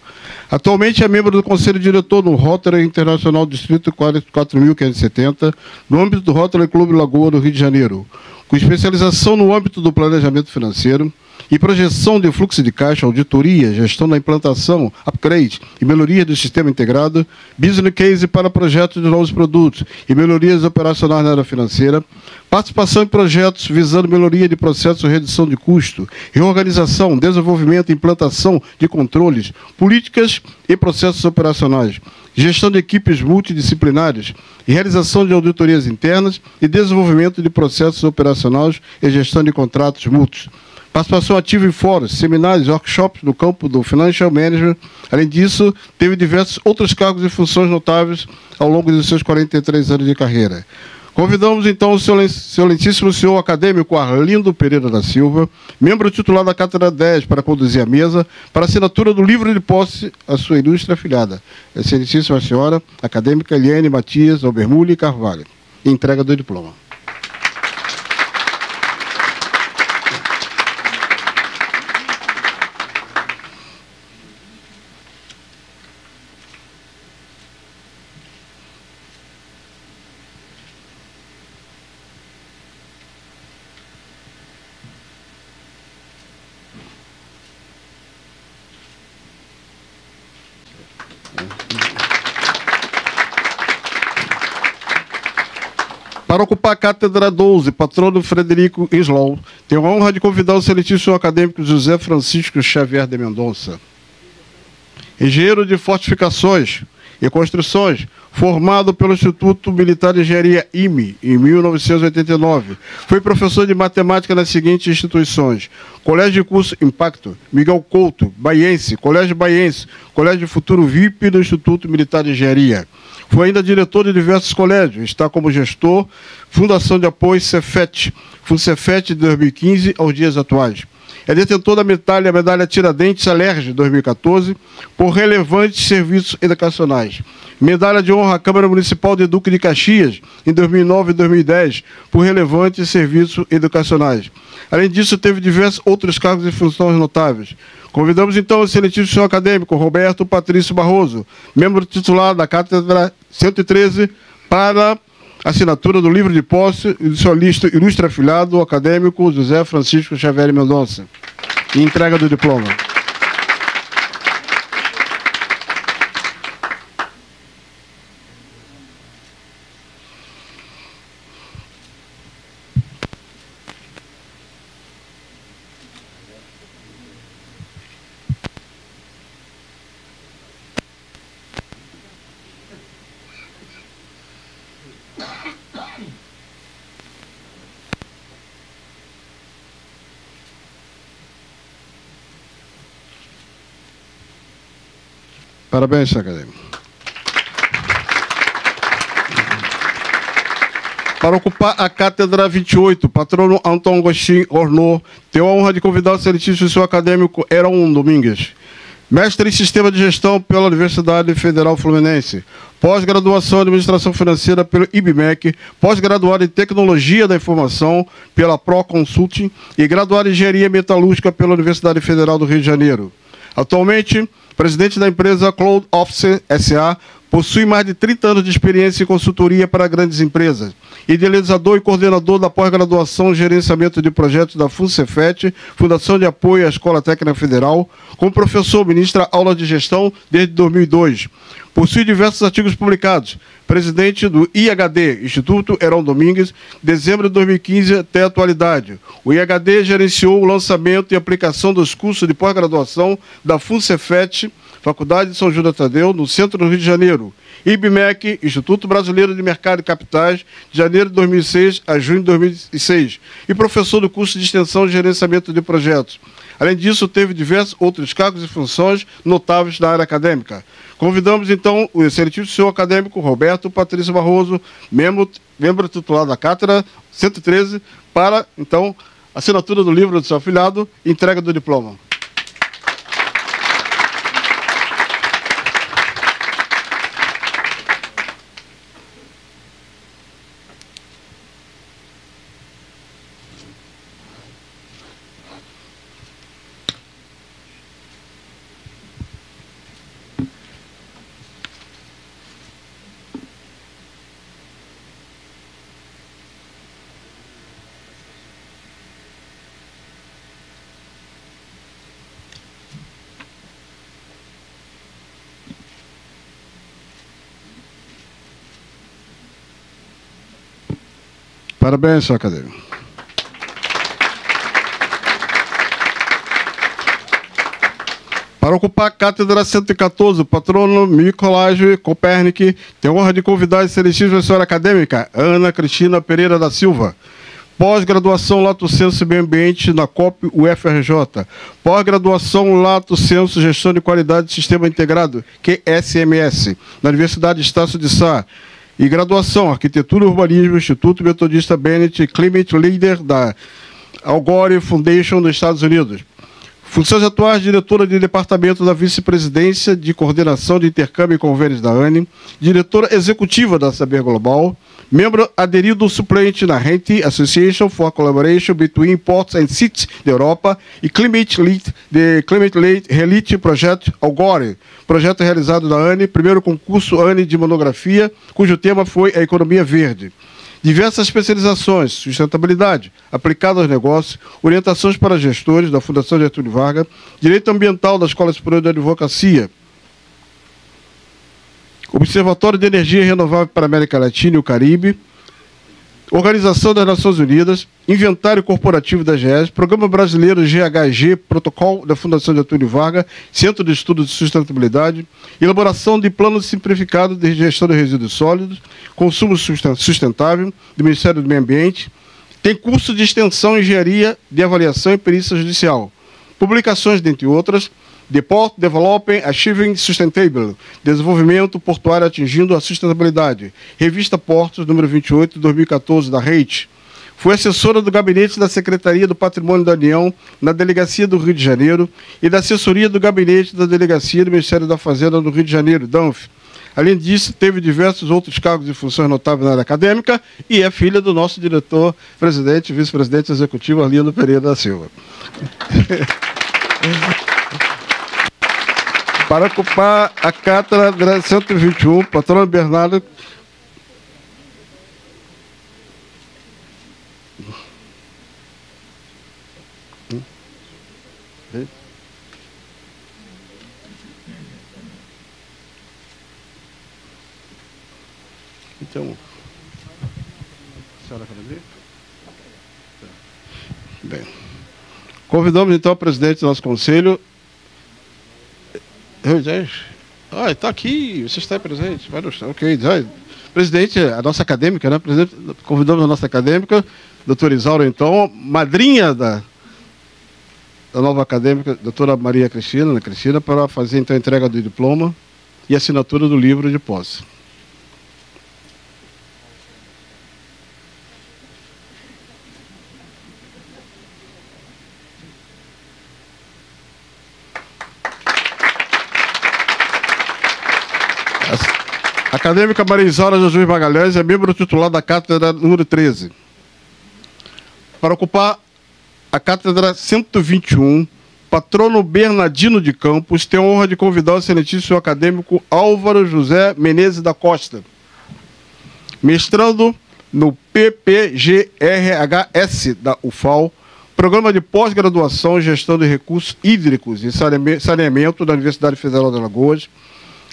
Atualmente é membro do Conselho Diretor no Rotary Internacional Distrito 4570, no âmbito do Rotary Clube Lagoa do Rio de Janeiro, com especialização no âmbito do planejamento financeiro e projeção de fluxo de caixa, auditoria, gestão da implantação, upgrade e melhoria do sistema integrado, business case para projetos de novos produtos e melhorias operacionais na área financeira, participação em projetos visando melhoria de processos de redução de custo, reorganização, desenvolvimento e implantação de controles, políticas e processos operacionais, gestão de equipes multidisciplinares e realização de auditorias internas e desenvolvimento de processos operacionais e gestão de contratos mútuos. Participação ativa em fóruns, seminários e workshops no campo do Financial Management. Além disso, teve diversos outros cargos e funções notáveis ao longo dos seus 43 anos de carreira. Convidamos, então, o excelentíssimo senhor acadêmico Arlindo Pereira da Silva, membro titular da Cátedra 10, para conduzir a mesa, para a assinatura do livro de posse à sua ilustre afilhada, excelentíssima senhora acadêmica Eliane Matias Obermüller Carvalho. Entrega do diploma. Para ocupar a cátedra 12, patrono Frederico Slow, tenho a honra de convidar o excelentíssimo acadêmico José Francisco Xavier de Mendonça. Engenheiro de fortificações e construções, formado pelo Instituto Militar de Engenharia IME, em 1989. Foi professor de matemática nas seguintes instituições: Colégio de Curso Impacto, Miguel Couto, Baiense, Colégio Baiense, Colégio Futuro VIP do Instituto Militar de Engenharia. Foi ainda diretor de diversos colégios, está como gestor, Fundação de Apoio Cefet, FUNCEFET de 2015 aos dias atuais. É detentor da medalha Tiradentes Alerj 2014, por relevantes serviços educacionais. Medalha de honra à Câmara Municipal de Duque de Caxias, em 2009 e 2010, por relevantes serviços educacionais. Além disso, teve diversos outros cargos e funções notáveis. Convidamos, então, o excelentíssimo senhor acadêmico Roberto Patrício Barroso, membro titular da Cátedra 113, para assinatura do livro de posse e do seu ilustre afilhado, o acadêmico José Francisco Xavier Mendonça. E entrega do diploma. Parabéns, senhor acadêmico. Para ocupar a cátedra 28, patrono Antônio Agostinho Ornô, tenho a honra de convidar o excelentíssimo senhor acadêmico Heron Domingues, mestre em Sistema de Gestão pela Universidade Federal Fluminense, pós-graduação em Administração Financeira pelo IBMEC, pós-graduado em Tecnologia da Informação pela Pro Consulting e graduado em Engenharia Metalúrgica pela Universidade Federal do Rio de Janeiro. Atualmente, presidente da empresa Cloud Office S.A., possui mais de 30 anos de experiência em consultoria para grandes empresas. Idealizador e coordenador da pós-graduação em gerenciamento de projetos da FUNCEFET, Fundação de Apoio à Escola Técnica Federal. Como professor, ministra aulas de gestão desde 2002. Possui diversos artigos publicados. Presidente do IHD, Instituto Heron Domingues, dezembro de 2015 até a atualidade. O IHD gerenciou o lançamento e aplicação dos cursos de pós-graduação da FUNCEFET, Faculdade de São Judas Tadeu, no centro do Rio de Janeiro. IBMEC, Instituto Brasileiro de Mercado e Capitais, de janeiro de 2006 a junho de 2006. E professor do curso de Extensão e Gerenciamento de Projetos. Além disso, teve diversos outros cargos e funções notáveis na área acadêmica. Convidamos, então, o excelentíssimo senhor acadêmico Roberto Patrício Barroso, membro titular da Cátedra 113, para, então, assinatura do livro do seu afilhado e entrega do diploma. Parabéns, senhor acadêmico. Para ocupar a Cátedra 114, o patrono Nicolásio Copérnico tem a honra de convidar a excelentíssima senhora acadêmica Ana Cristina Pereira da Silva. Pós-graduação Lato Sensu Meio Ambiente na COP UFRJ. Pós-graduação Lato Sensu Gestão de Qualidade de Sistema Integrado, QSMS, na Universidade Estácio de Sá. E graduação, Arquitetura e Urbanismo, Instituto Metodista Bennett, Climate Leader da Al Gore Foundation dos Estados Unidos. Funções atuais, diretora de Departamento da Vice-Presidência de Coordenação de Intercâmbio e Convênios da ANE, diretora executiva da Saber Global, membro aderido suplente na RENTI, Association for Collaboration Between Ports and Cities da Europa, e Climate Lead Relite Project Al Gore, projeto realizado da ANE, primeiro concurso ANE de monografia, cujo tema foi a economia verde. Diversas especializações, sustentabilidade, aplicada aos negócios, orientações para gestores da Fundação Getúlio Vargas, direito ambiental da Escola Superior de Advocacia, Observatório de Energia Renovável para a América Latina e o Caribe, Organização das Nações Unidas, Inventário Corporativo da GES, Programa Brasileiro GHG, Protocolo da Fundação Getúlio Vargas, Centro de Estudos de Sustentabilidade, Elaboração de Plano Simplificado de Gestão de Resíduos Sólidos, Consumo Sustentável, do Ministério do Meio Ambiente, tem curso de Extensão, Engenharia de Avaliação e Perícia Judicial, publicações, dentre outras, The Port Developing Achieving Sustainable, Desenvolvimento Portuário Atingindo a Sustentabilidade, Revista Portos, número 28, de 2014, da REIT. Foi assessora do Gabinete da Secretaria do Patrimônio da União na Delegacia do Rio de Janeiro e da Assessoria do Gabinete da Delegacia do Ministério da Fazenda do Rio de Janeiro, DANF. Além disso, teve diversos outros cargos e funções notáveis na área acadêmica e é filha do nosso diretor, presidente e vice-presidente executivo, Arlindo Pereira da Silva. Para ocupar a Cátedra 121, patrono Bernardo. Então, a senhora quer abrir? Bem, convidamos então o presidente do nosso conselho. Está aqui, você está presente. Vai no chão, ok. Presidente, a nossa acadêmica, né? Presidente, convidamos a nossa acadêmica, doutora Isaura, então, madrinha da nova acadêmica, doutora Maria Cristina, Ana Cristina, para fazer então a entrega do diploma e assinatura do livro de posse. A acadêmica Maria Isaura Jesus Magalhães é membro titular da Cátedra número 13. Para ocupar a Cátedra 121, patrono Bernardino de Campos tem a honra de convidar o excelentíssimo acadêmico Álvaro José Menezes da Costa, mestrando no PPGRHS da UFAL, Programa de Pós-Graduação em Gestão de Recursos Hídricos e Saneamento da Universidade Federal de Alagoas.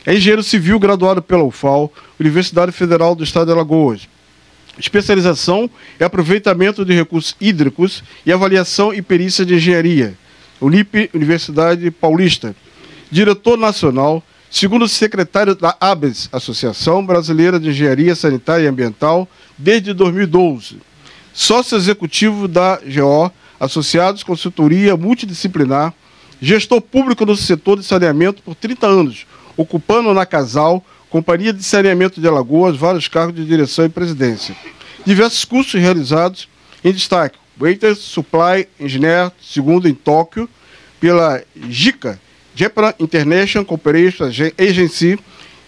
É engenheiro civil graduado pela UFAL, Universidade Federal do Estado de Alagoas. Especialização é aproveitamento de recursos hídricos e avaliação e perícia de engenharia, UNIP, Universidade Paulista. diretor nacional, segundo secretário da ABES, Associação Brasileira de Engenharia Sanitária e Ambiental, desde 2012. Sócio executivo da GO, associados, consultoria multidisciplinar, gestor público no setor de saneamento por 30 anos, ocupando na Casal, Companhia de Saneamento de Alagoas, vários cargos de direção e presidência. Diversos cursos realizados, em destaque, Water Supply Engineer, segundo em Tóquio, pela JICA, Japan International Cooperation Agency,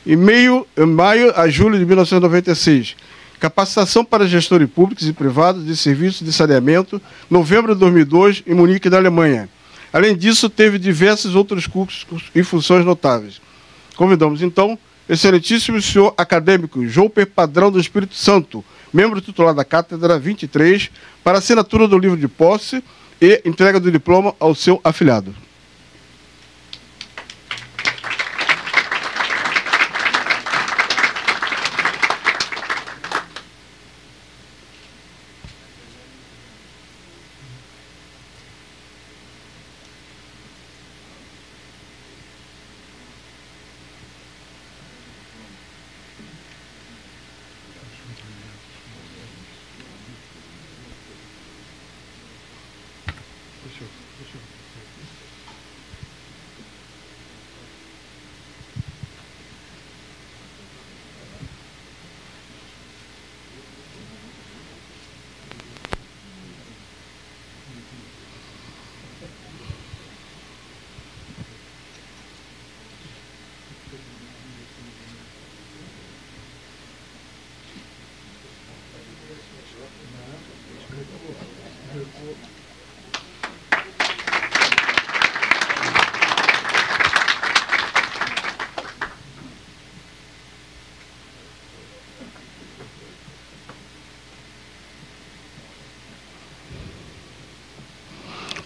em maio a julho de 1996. Capacitação para gestores públicos e privados de serviços de saneamento, novembro de 2002, em Munique, na Alemanha. Além disso, teve diversos outros cursos e funções notáveis. Convidamos, então, excelentíssimo senhor acadêmico Jouper Padrão do Espírito Santo, membro titular da Cátedra 23, para assinatura do livro de posse e entrega do diploma ao seu afilhado.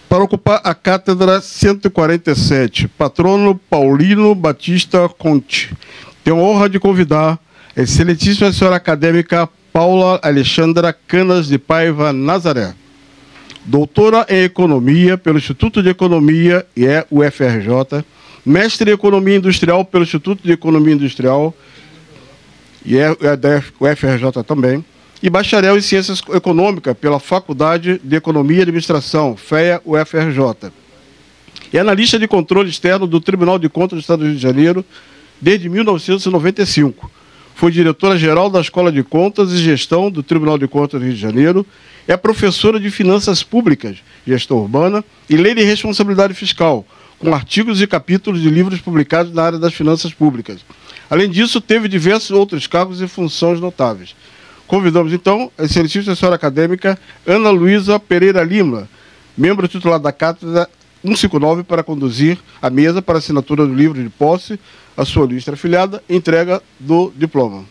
Para ocupar a cátedra 147, patrono Paulino Batista Conte. Tenho a honra de convidar a excelentíssima senhora acadêmica Paula Alexandra Canas de Paiva Nazaré, doutora em Economia pelo Instituto de Economia e UFRJ, mestre em Economia Industrial pelo Instituto de Economia Industrial e da UFRJ também, e bacharel em Ciências Econômicas pela Faculdade de Economia e Administração, FEA UFRJ. É analista de controle externo do Tribunal de Contas do Estado do Rio de Janeiro desde 1995. Foi diretora-geral da Escola de Contas e Gestão do Tribunal de Contas do Rio de Janeiro. É professora de Finanças Públicas, Gestão Urbana e Lei de Responsabilidade Fiscal, com artigos e capítulos de livros publicados na área das finanças públicas. Além disso, teve diversos outros cargos e funções notáveis. Convidamos, então, a excelentíssima senhora acadêmica Ana Luísa Pereira Lima, membro titular da Cátedra 159, para conduzir a mesa para assinatura do livro de posse, a sua lista afiliada e entrega do diploma.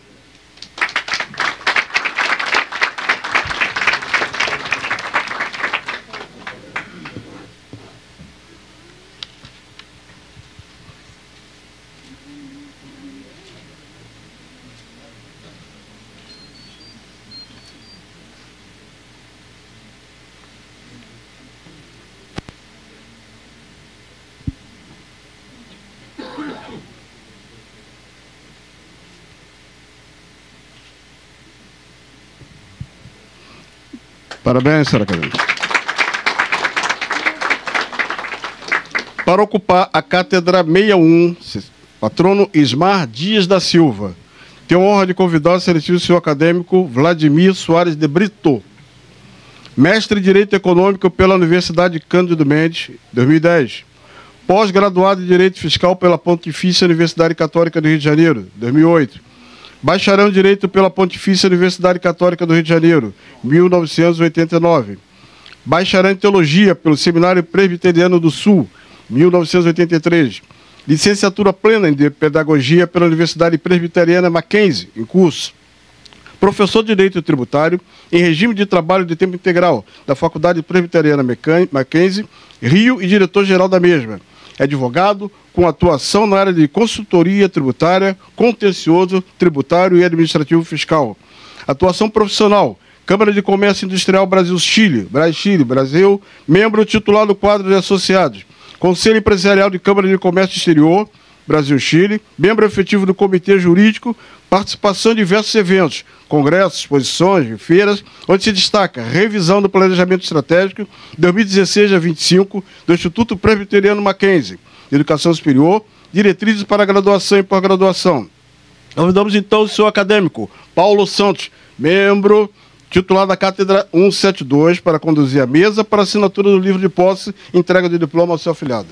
Parabéns, senhora acadêmica. Para ocupar a cátedra 61, patrono Ismar Dias da Silva, tenho a honra de convidar o excelentíssimo senhor acadêmico Vladimir Soares de Brito, mestre em Direito Econômico pela Universidade Cândido Mendes, 2010, pós-graduado em Direito Fiscal pela Pontifícia Universidade Católica do Rio de Janeiro, 2008, bacharel em Direito pela Pontifícia Universidade Católica do Rio de Janeiro, 1989. Bacharel em Teologia pelo Seminário Presbiteriano do Sul, 1983. Licenciatura plena em Pedagogia pela Universidade Presbiteriana Mackenzie, em curso. Professor de Direito Tributário em regime de trabalho de tempo integral da Faculdade Presbiteriana Mackenzie, Rio, e diretor-geral da mesma. É advogado com atuação na área de consultoria tributária, contencioso, tributário e administrativo fiscal. Atuação profissional, Câmara de Comércio Industrial Brasil-Chile, Brasil, membro titular do quadro de associados. Conselho Empresarial de Câmara de Comércio Exterior, Brasil-Chile, membro efetivo do Comitê Jurídico, participação em diversos eventos, congressos, exposições, feiras, onde se destaca revisão do Planejamento Estratégico 2016 a 25 do Instituto Presbiteriano Mackenzie, de Educação Superior, diretrizes para graduação e pós-graduação. Convidamos então o senhor acadêmico Paulo Santos, membro titular da Cátedra 172, para conduzir a mesa para assinatura do livro de posse e entrega do diploma ao seu afiliado.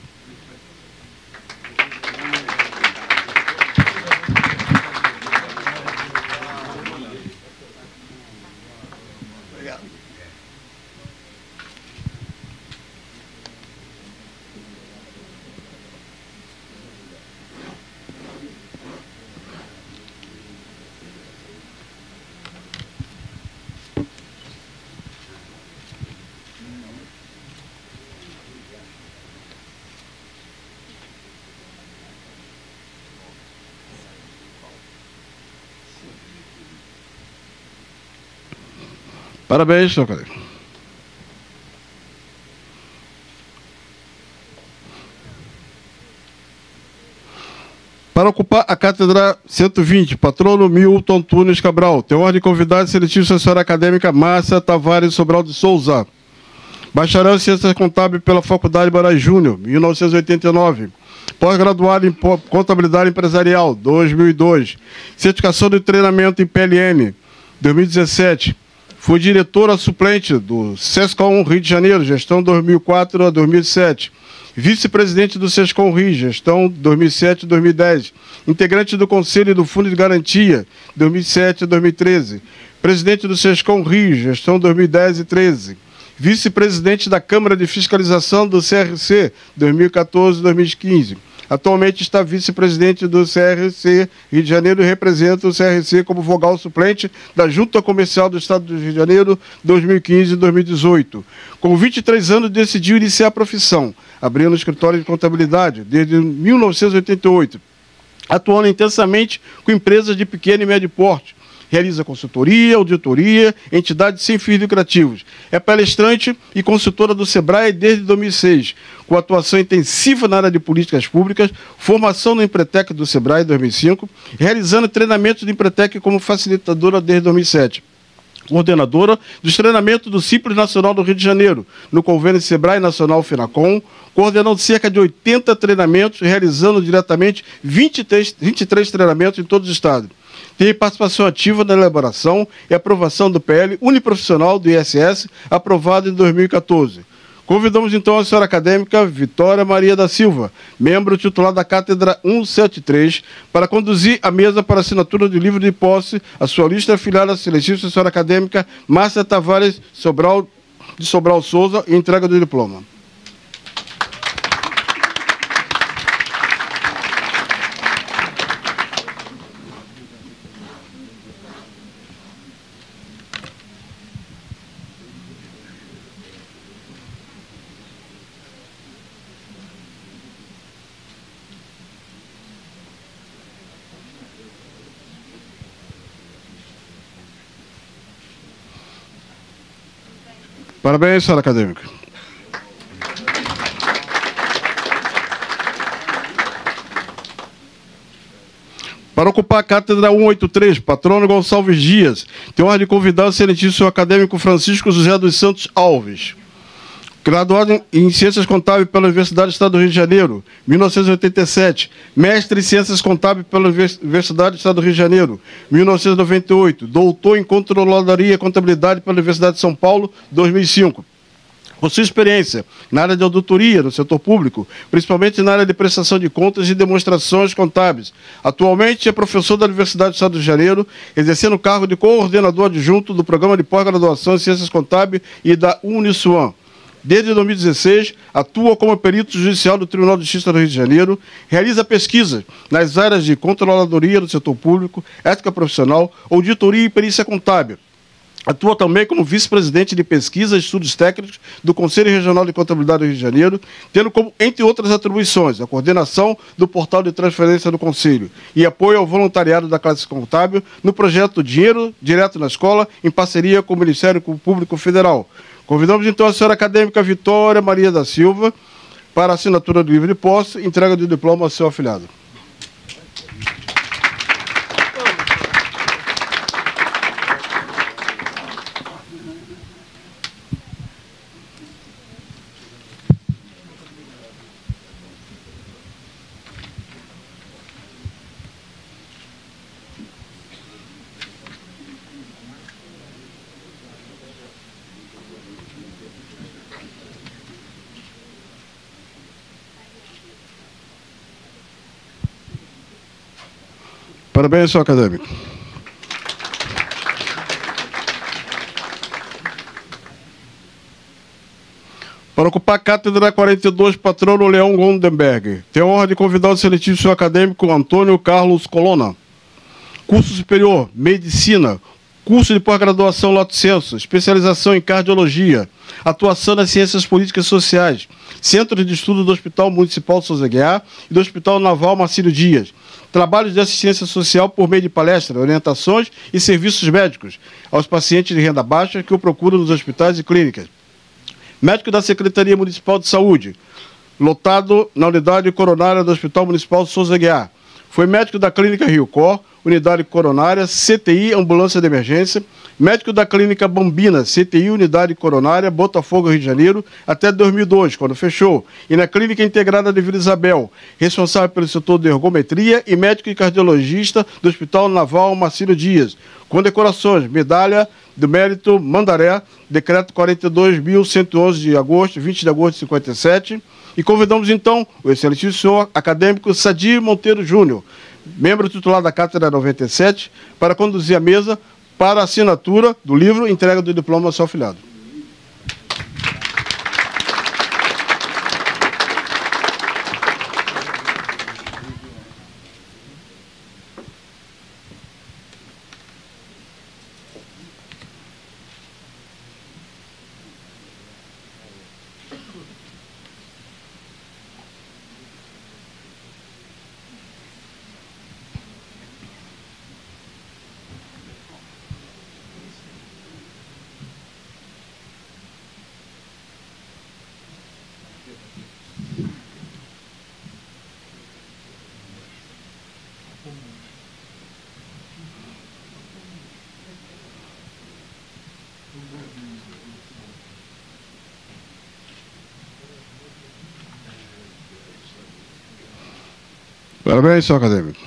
Parabéns, senhor acadêmico. Para ocupar a Cátedra 120, patrono Milton Tunes Cabral, tem ordem de convidado seletivo assessora acadêmica Márcia Tavares Sobral de Souza. Bacharel em Ciências Contábeis pela Faculdade Moraes Júnior, 1989. Pós-graduado em Contabilidade Empresarial, 2002. Certificação de treinamento em PLN, 2017. Foi diretora suplente do SESCOM Rio de Janeiro, gestão 2004 a 2007. Vice-presidente do SESCOM Rio, gestão 2007 a 2010. Integrante do Conselho do Fundo de Garantia, 2007 a 2013. Presidente do SESCOM Rio, gestão 2010 e 13. Vice-presidente da Câmara de Fiscalização do CRC, 2014 e 2015. Atualmente está vice-presidente do CRC Rio de Janeiro e representa o CRC como vogal suplente da Junta Comercial do Estado do Rio de Janeiro 2015 e 2018. Com 23 anos, decidiu iniciar a profissão, abrindo um escritório de contabilidade desde 1988, atuando intensamente com empresas de pequeno e médio porte. Realiza consultoria, auditoria, entidades sem fins lucrativos. É palestrante e consultora do SEBRAE desde 2006, com atuação intensiva na área de políticas públicas, formação no Empretec do SEBRAE em 2005, realizando treinamentos de Empretec como facilitadora desde 2007. Coordenadora dos treinamentos do Simples Nacional do Rio de Janeiro, no convênio SEBRAE Nacional FENACOM, coordenando cerca de 80 treinamentos, realizando diretamente 23 treinamentos em todos os estados. Tem participação ativa na elaboração e aprovação do PL uniprofissional do ISS, aprovado em 2014. Convidamos então a senhora acadêmica Vitória Maria da Silva, membro titular da Cátedra 173, para conduzir a mesa para assinatura do livro de posse, a sua lista afiliada à seletiva senhora acadêmica Márcia Tavares Sobral de Sobral Souza e entrega do diploma. Parabéns, senhora acadêmica. Para ocupar a Cátedra 183, patrono Gonçalves Dias, tem ordem de convidar o excelentíssimo acadêmico Francisco José dos Santos Alves. Graduado em Ciências Contábeis pela Universidade do Estado do Rio de Janeiro, 1987. Mestre em Ciências Contábeis pela Universidade do Estado do Rio de Janeiro, 1998. Doutor em Controladoria e Contabilidade pela Universidade de São Paulo, 2005. Possui experiência na área de auditoria no setor público, principalmente na área de prestação de contas e demonstrações contábeis. Atualmente é professor da Universidade do Estado do Rio de Janeiro, exercendo o cargo de coordenador adjunto do Programa de Pós-Graduação em Ciências Contábeis e da Uniswan. Desde 2016, atua como perito judicial do Tribunal de Justiça do Rio de Janeiro, realiza pesquisas nas áreas de controladoria do setor público, ética profissional, auditoria e perícia contábil. Atua também como vice-presidente de pesquisa e estudos técnicos do Conselho Regional de Contabilidade do Rio de Janeiro, tendo como, entre outras atribuições, a coordenação do portal de transferência do Conselho e apoio ao voluntariado da classe contábil no projeto Dinheiro Direto na Escola, em parceria com o Ministério Público Federal. Convidamos então a senhora acadêmica Vitória Maria da Silva, Para assinatura do livro de posse, entrega do diploma ao seu afilhado. Parabéns, senhor acadêmico. Para ocupar a cátedra 42, patrono Leão Gondenberg. Tenho a honra de convidar o excelentíssimo senhor acadêmico Antônio Carlos Colonna. Curso superior, medicina. Curso de pós-graduação lato sensu, especialização em cardiologia. Atuação nas ciências políticas e sociais. Centro de estudo do Hospital Municipal Souza Aguiar e do Hospital Naval Marcílio Dias. Trabalhos de assistência social por meio de palestras, orientações e serviços médicos aos pacientes de renda baixa que o procuram nos hospitais e clínicas. Médico da Secretaria Municipal de Saúde, lotado na unidade coronária do Hospital Municipal Souza Aguiar. Foi médico da Clínica Rio Cor, unidade coronária, CTI, ambulância de emergência, médico da Clínica Bambina, CTI, unidade coronária, Botafogo, Rio de Janeiro, até 2002, quando fechou, e na Clínica Integrada de Vila Isabel, responsável pelo setor de ergometria e médico e cardiologista do Hospital Naval Marcílio Dias, com decorações, medalha do mérito Mandaré, decreto 42.111 de agosto, 20 de agosto de 57, e convidamos então o excelentíssimo senhor acadêmico Sadir Monteiro Júnior, membro titular da Cátedra 97, para conduzir a mesa para a assinatura do livro e entrega do diploma ao seu afilhado. Parabéns, senhor acadêmico.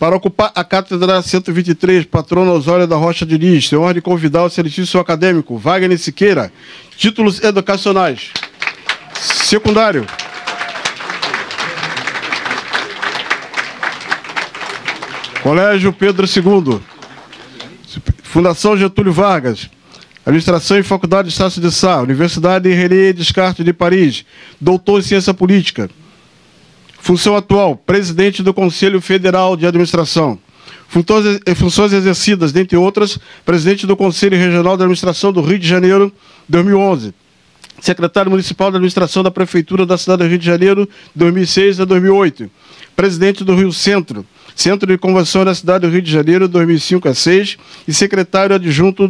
Para ocupar a cátedra 123, patrono Osório da Rocha Diniz, tenho a honra de convidar o excelentíssimo senhor acadêmico Wagner Siqueira. Títulos educacionais. Secundário. Colégio Pedro II. Fundação Getúlio Vargas, Administração e Faculdade de Estácio de Sá, Universidade René Descartes de Paris, doutor em Ciência Política. Função atual, presidente do Conselho Federal de Administração. Funções exercidas, dentre outras, presidente do Conselho Regional de Administração do Rio de Janeiro, 2011. Secretário Municipal de Administração da Prefeitura da cidade do Rio de Janeiro, 2006 a 2008. Presidente do Rio Centro, Centro de Convenção da cidade do Rio de Janeiro, 2005 a 2006, e secretário adjunto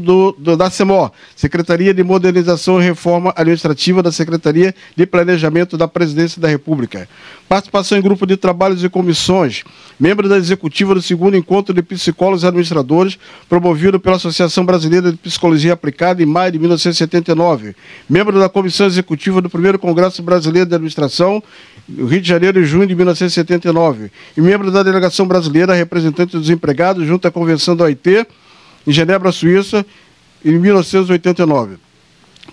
da CEMOR, Secretaria de Modernização e Reforma Administrativa da Secretaria de Planejamento da Presidência da República. Participação em grupo de trabalhos e comissões, membro da executiva do 2º Encontro de Psicólogos e Administradores, promovido pela Associação Brasileira de Psicologia Aplicada em maio de 1979, membro da Comissão Executiva do 1º Congresso Brasileiro de Administração, Rio de Janeiro, em junho de 1979, e membro da Delegação Brasileira representante dos empregados junto à Convenção da OIT, em Genebra, Suíça, em 1989.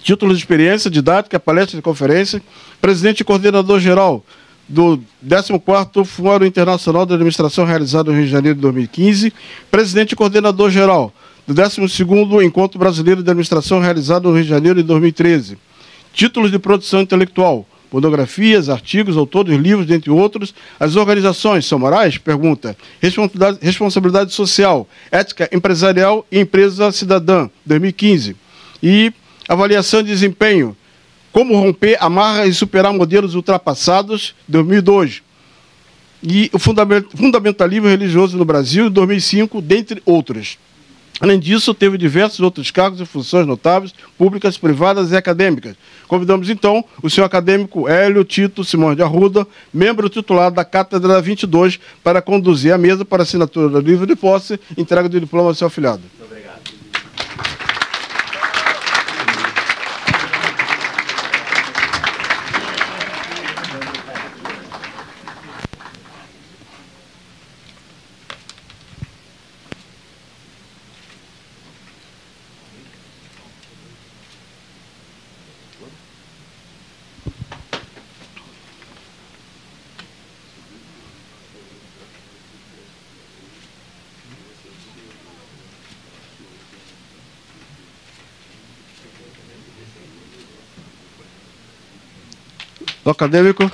Título de experiência, didática, palestra e conferência, presidente e coordenador-geral do 14º Fórum Internacional de Administração realizado no Rio de Janeiro de 2015, presidente e coordenador-geral do 12º Encontro Brasileiro de Administração realizado no Rio de Janeiro de 2013. Títulos de produção intelectual, monografias, artigos, autores, livros, dentre outros. As organizações são morais? Pergunta. Responsabilidade social, ética empresarial e empresa cidadã, 2015. E avaliação de desempenho, como romper, amarra e superar modelos ultrapassados, 2002. e o fundamentalismo religioso no Brasil, em 2005, dentre outros. Além disso, teve diversos outros cargos e funções notáveis, públicas, privadas e acadêmicas. Convidamos, então, o senhor acadêmico Hélio Tito Simões de Arruda, membro titular da Cátedra 22, para conduzir a mesa para assinatura do livro de posse e entrega do diploma ao seu afilhado. Muito obrigado. O acadêmico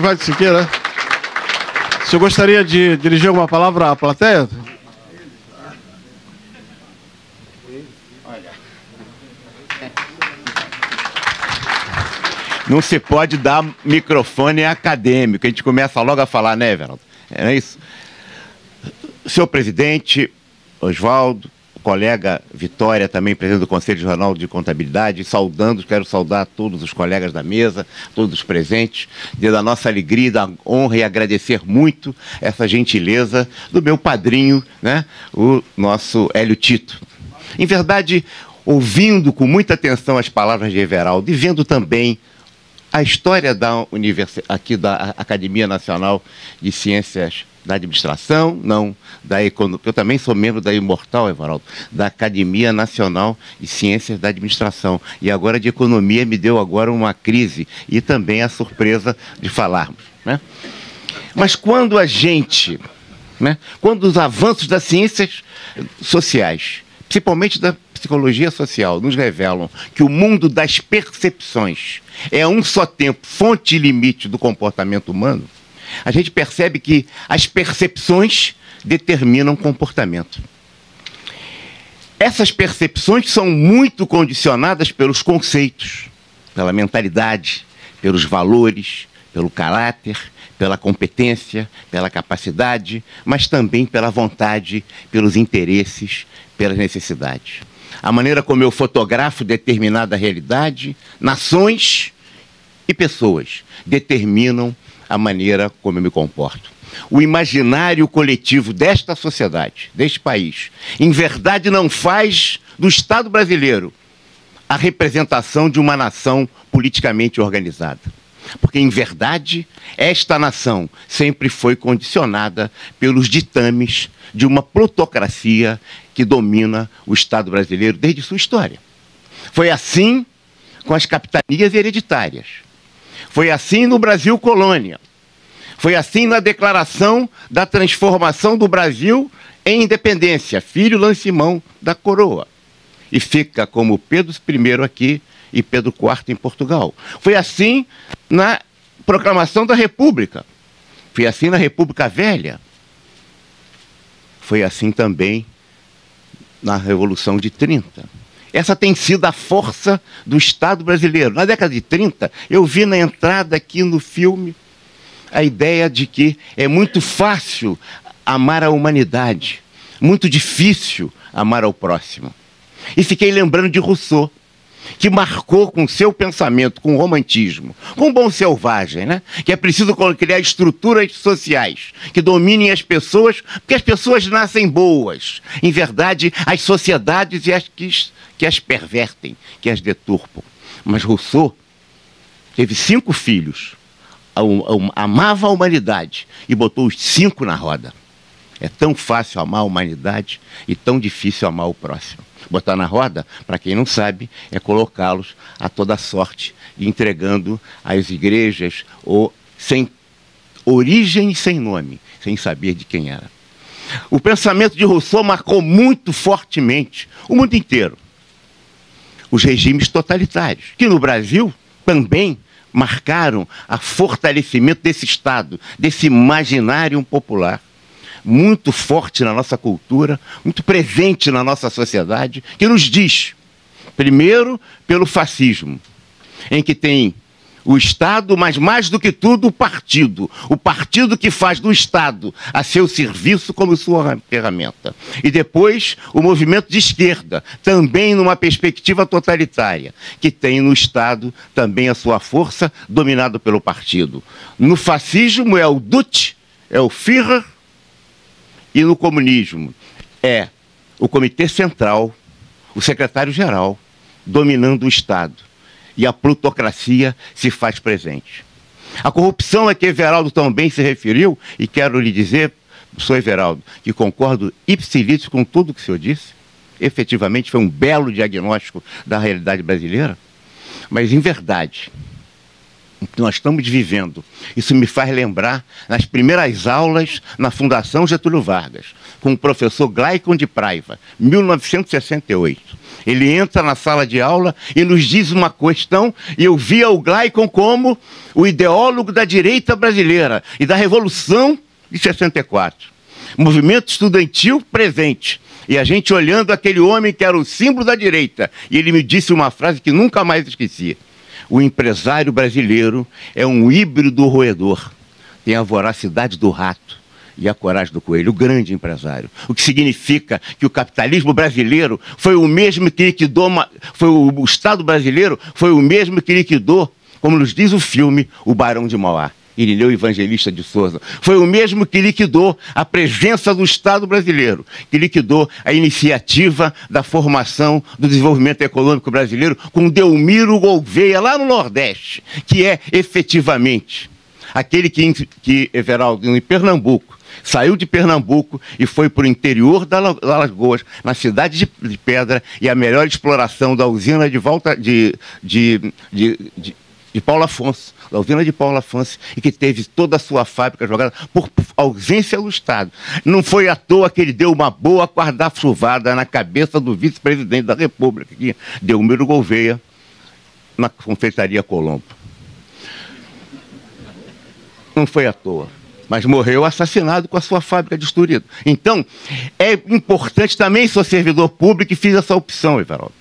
vai de Siqueira. O senhor gostaria de dirigir alguma palavra à plateia? Não se pode dar microfone acadêmico. A gente começa logo a falar, né, Everaldo? É isso? Senhor presidente, Oswaldo, colega Vitória, também presidente do Conselho Regional de Contabilidade, quero saudar todos os colegas da mesa, todos os presentes, da nossa alegria, da honra e agradecer muito essa gentileza do meu padrinho, né, o nosso Hélio Tito. Em verdade, ouvindo com muita atenção as palavras de Everaldo e vendo também a história aqui da Academia Nacional de Ciências da Administração, não, da Economia, eu também sou membro da Imortal, Everaldo, da Academia Nacional de Ciências da Administração. E agora de Economia me deu agora uma crise e também a surpresa de falarmos, né? Mas quando a gente, né, quando os avanços das ciências sociais, principalmente da psicologia social, nos revelam que o mundo das percepções é a um só tempo fonte e limite do comportamento humano, a gente percebe que as percepções determinam comportamento. Essas percepções são muito condicionadas pelos conceitos, pela mentalidade, pelos valores, pelo caráter, pela competência, pela capacidade, mas também pela vontade, pelos interesses, pelas necessidades. A maneira como eu fotografo determinada realidade, nações e pessoas determinam a maneira como eu me comporto. O imaginário coletivo desta sociedade, deste país, em verdade não faz do Estado brasileiro a representação de uma nação politicamente organizada. Porque, em verdade, esta nação sempre foi condicionada pelos ditames de uma plutocracia que domina o Estado brasileiro desde sua história. Foi assim com as capitanias hereditárias. Foi assim no Brasil colônia. Foi assim na declaração da transformação do Brasil em independência, filho Lancimão da coroa. E fica como Pedro I aqui e Pedro IV em Portugal. Foi assim na proclamação da República. Foi assim na República Velha. Foi assim também na Revolução de 30. Essa tem sido a força do Estado brasileiro. Na década de 30, eu vi na entrada aqui no filme a ideia de que é muito fácil amar a humanidade, muito difícil amar ao próximo. E fiquei lembrando de Rousseau, que marcou com seu pensamento, com o romantismo, com o bom selvagem, né? Que é preciso criar estruturas sociais que dominem as pessoas, porque as pessoas nascem boas. Em verdade, as sociedades e as que as pervertem, que as deturpam. Mas Rousseau teve 5 filhos, amava a humanidade e botou os 5 na roda. É tão fácil amar a humanidade e tão difícil amar o próximo. Botar na roda, para quem não sabe, é colocá-los a toda sorte, entregando às igrejas ou sem origem e sem nome, sem saber de quem era. O pensamento de Rousseau marcou muito fortemente o mundo inteiro. Os regimes totalitários, que no Brasil também marcaram o fortalecimento desse Estado, desse imaginário popular, muito forte na nossa cultura, muito presente na nossa sociedade, que nos diz, primeiro, pelo fascismo, em que tem O Estado, mas mais do que tudo, o partido. O partido que faz do Estado a seu serviço como sua ferramenta. E depois, o movimento de esquerda, também numa perspectiva totalitária, que tem no Estado também a sua força, dominado pelo partido. No fascismo é o Dutt, é o Führer, e no comunismo é o Comitê Central, o secretário-geral, dominando o Estado. E a plutocracia se faz presente. A corrupção a que Everaldo também se referiu, e quero lhe dizer, professor Everaldo, que concordo ipsilítico com tudo o que o senhor disse, efetivamente foi um belo diagnóstico da realidade brasileira, mas em verdade, o que nós estamos vivendo, isso me faz lembrar nas primeiras aulas na Fundação Getúlio Vargas, com o professor Gleicon de Praiva, 1968. Ele entra na sala de aula e nos diz uma questão, e eu via o Gleicon como o ideólogo da direita brasileira e da Revolução de 64. Movimento estudantil presente. E a gente olhando aquele homem que era o símbolo da direita. E ele me disse uma frase que nunca mais esqueci. O empresário brasileiro é um híbrido roedor. Tem a voracidade do rato e a coragem do coelho, o grande empresário. O que significa que o capitalismo brasileiro foi o mesmo que liquidou, o Estado brasileiro foi o mesmo que liquidou, como nos diz o filme, o Barão de Mauá, Irineu Evangelista de Souza. Foi o mesmo que liquidou a presença do Estado brasileiro, que liquidou a iniciativa da formação do desenvolvimento econômico brasileiro com Delmiro Gouveia, lá no Nordeste, que é efetivamente aquele que Everaldo, em Pernambuco, saiu de Pernambuco e foi para o interior da Alagoas, na cidade de Pedra, e a melhor exploração da usina de Paulo Afonso, da usina de Paulo Afonso, e que teve toda a sua fábrica jogada por ausência do Estado. Não foi à toa que ele deu uma boa guarda-chuvada na cabeça do vice-presidente da República, que Delmiro Gouveia, na confeitaria Colombo. Não foi à toa, mas morreu assassinado com a sua fábrica destruída. Então, é importante também, sou servidor público e fiz essa opção, Everaldo.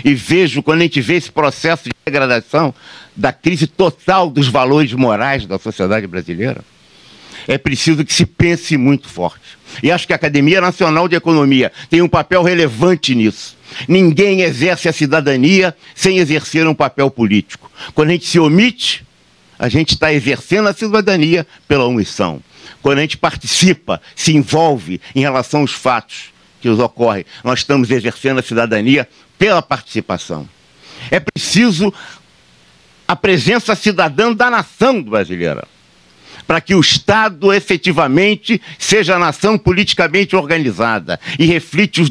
E vejo, quando a gente vê esse processo de degradação, da crise total dos valores morais da sociedade brasileira, é preciso que se pense muito forte. E acho que a Academia Nacional de Economia tem um papel relevante nisso. Ninguém exerce a cidadania sem exercer um papel político. Quando a gente se omite, a gente está exercendo a cidadania pela omissão. Quando a gente participa, se envolve em relação aos fatos que nos ocorrem, nós estamos exercendo a cidadania pela participação. É preciso a presença cidadã da nação brasileira, para que o Estado efetivamente seja a nação politicamente organizada e reflita os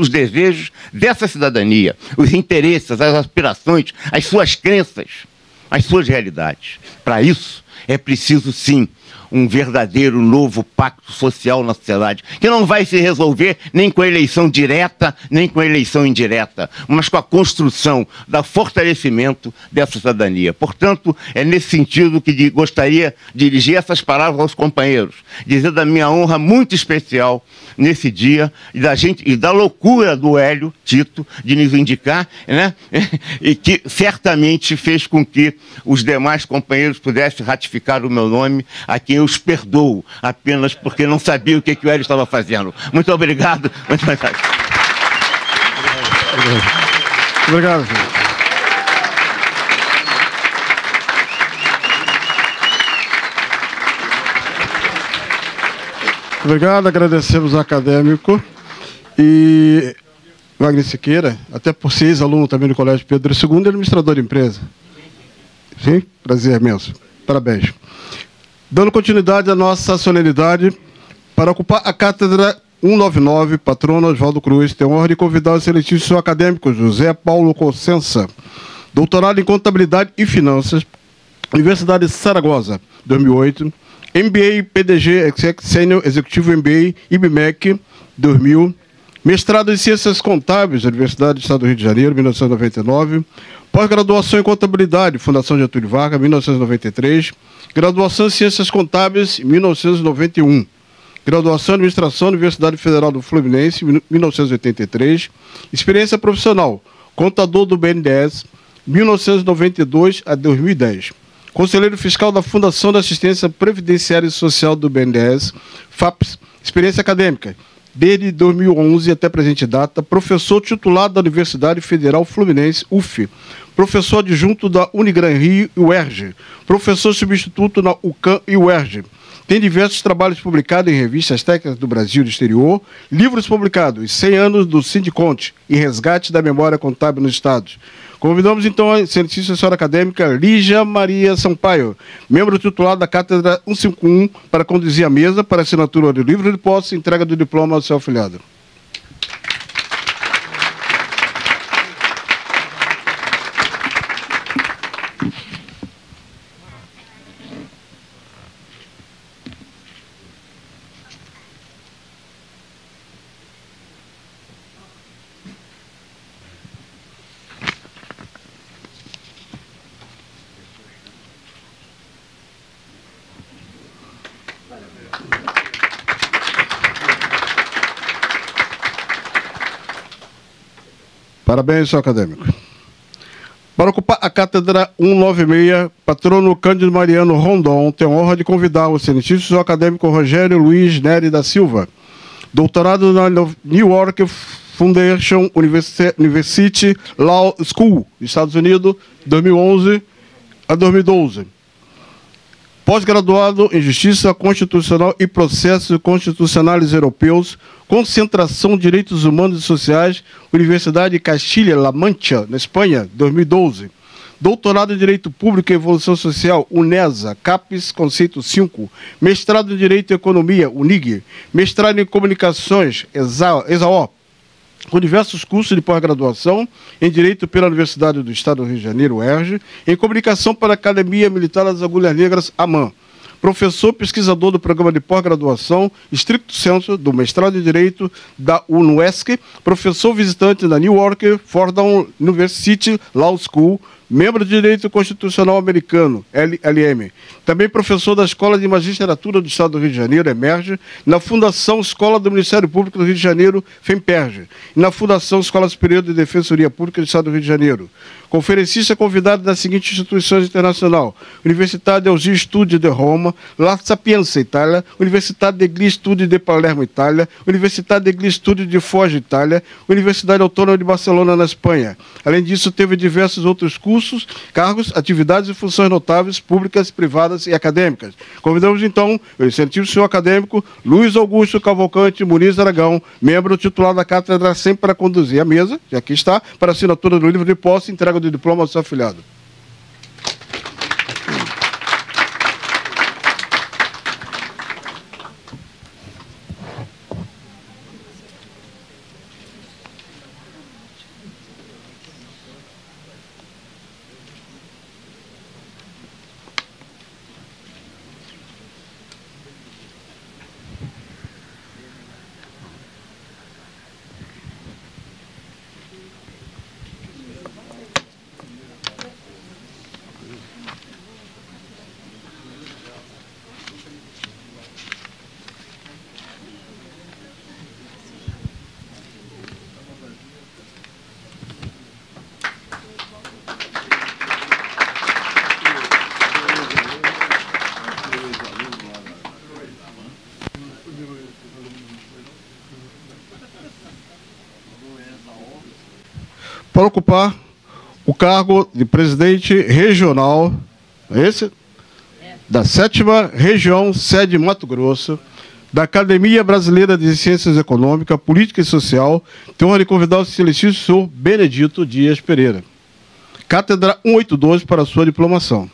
desejos dessa cidadania, os interesses, as aspirações, as suas crenças, as suas realidades. Para isso, é preciso, sim, um verdadeiro novo pacto social na sociedade, que não vai se resolver nem com a eleição direta, nem com a eleição indireta, mas com a construção do fortalecimento dessa cidadania. Portanto, é nesse sentido que gostaria de dirigir essas palavras aos companheiros, dizer da minha honra muito especial nesse dia, e da loucura do Hélio Tito de nos indicar, né? E que certamente fez com que os demais companheiros pudessem ratificar o meu nome, a quem eu os perdoo apenas porque não sabia o que o Hélio estava fazendo. Muito obrigado. Obrigado, senhor. Obrigado, agradecemos ao acadêmico. E Wagner Siqueira, até por ser ex-aluno também do Colégio Pedro II, administrador de empresa. Sim? Prazer imenso. Parabéns. Dando continuidade à nossa solenidade, para ocupar a cátedra 199, patrono Oswaldo Cruz, tem a honra de convidar o excelentíssimo acadêmico José Paulo Consensa, doutorado em Contabilidade e Finanças, Universidade de Saragossa, 2008, MBA PDG Senior Executivo MBA IBMEC, 2000, mestrado em Ciências Contábeis, Universidade do Estado do Rio de Janeiro, 1999, pós-graduação em Contabilidade, Fundação Getúlio Vargas, 1993, graduação em Ciências Contábeis, 1991, graduação em Administração, Universidade Federal do Fluminense, 1983, experiência profissional, contador do BNDES, 1992 a 2010. Conselheiro fiscal da Fundação de Assistência Previdenciária e Social do BNDES, FAPES, experiência acadêmica. Desde 2011 até a presente data, professor titular da Universidade Federal Fluminense, UF, professor adjunto da Unigran Rio e UERJ, professor substituto na UCAM e UERJ. Tem diversos trabalhos publicados em revistas técnicas do Brasil e do exterior, livros publicados, 100 anos do Sindiconte e resgate da memória contábil nos estados. Convidamos então a excelentíssima assessora acadêmica Lígia Maria Sampaio, membro titular da Cátedra 151, para conduzir a mesa para assinatura do livro de posse e entrega do diploma ao seu afiliado. Parabéns, senhor acadêmico. Para ocupar a cátedra 196, patrono Cândido Mariano Rondon, tem a honra de convidar o excelentíssimo senhor acadêmico Rogério Luiz Nery da Silva, doutorado na New York Foundation University Law School, Estados Unidos, 2011 a 2012. Pós-graduado em Justiça Constitucional e Processos Constitucionais Europeus, Concentração de Direitos Humanos e Sociais, Universidade de Castilha-La Mancha, na Espanha, 2012. Doutorado em Direito Público e Evolução Social, UNESA, CAPES, Conceito 5. Mestrado em Direito e Economia, UNIG. Mestrado em Comunicações, ESAO, com diversos cursos de pós-graduação em Direito pela Universidade do Estado do Rio de Janeiro, UERJ, em Comunicação pela Academia Militar das Agulhas Negras, AMAN. Professor pesquisador do Programa de Pós-Graduação, estricto sensu, do Mestrado em Direito da UNUESC, professor visitante da New York Fordham University Law School, membro de Direito Constitucional Americano, LLM. Também professor da Escola de Magistratura do Estado do Rio de Janeiro, EMERGE, na Fundação Escola do Ministério Público do Rio de Janeiro, FEMPERGE, e na Fundação Escola Superior de Defensoria Pública do Estado do Rio de Janeiro. Conferencista convidado das seguintes instituições internacionais: Universidade Algir Studi de Roma, La Sapienza, Itália, Universidade degli Studi de Palermo, Itália, Universidade degli Studi de Foggia, Itália, Universidade Autônoma de Barcelona, na Espanha. Além disso, teve diversos outros cursos, cargos, atividades e funções notáveis, públicas, privadas e acadêmicas. Convidamos, então, o excelentíssimo senhor acadêmico Luiz Augusto Cavalcante Muniz Aragão, membro titular da Cátedra, sempre para conduzir a mesa, e aqui está, para assinatura do livro de posse e entrega do diploma ao seu afiliado. Para ocupar o cargo de presidente regional, da 7ª Região Sede Mato Grosso, da Academia Brasileira de Ciências Econômicas, Política e Social, tenho a honra de convidar o excelentíssimo senhor Benedito Dias Pereira. Cátedra 182 para a sua diplomação.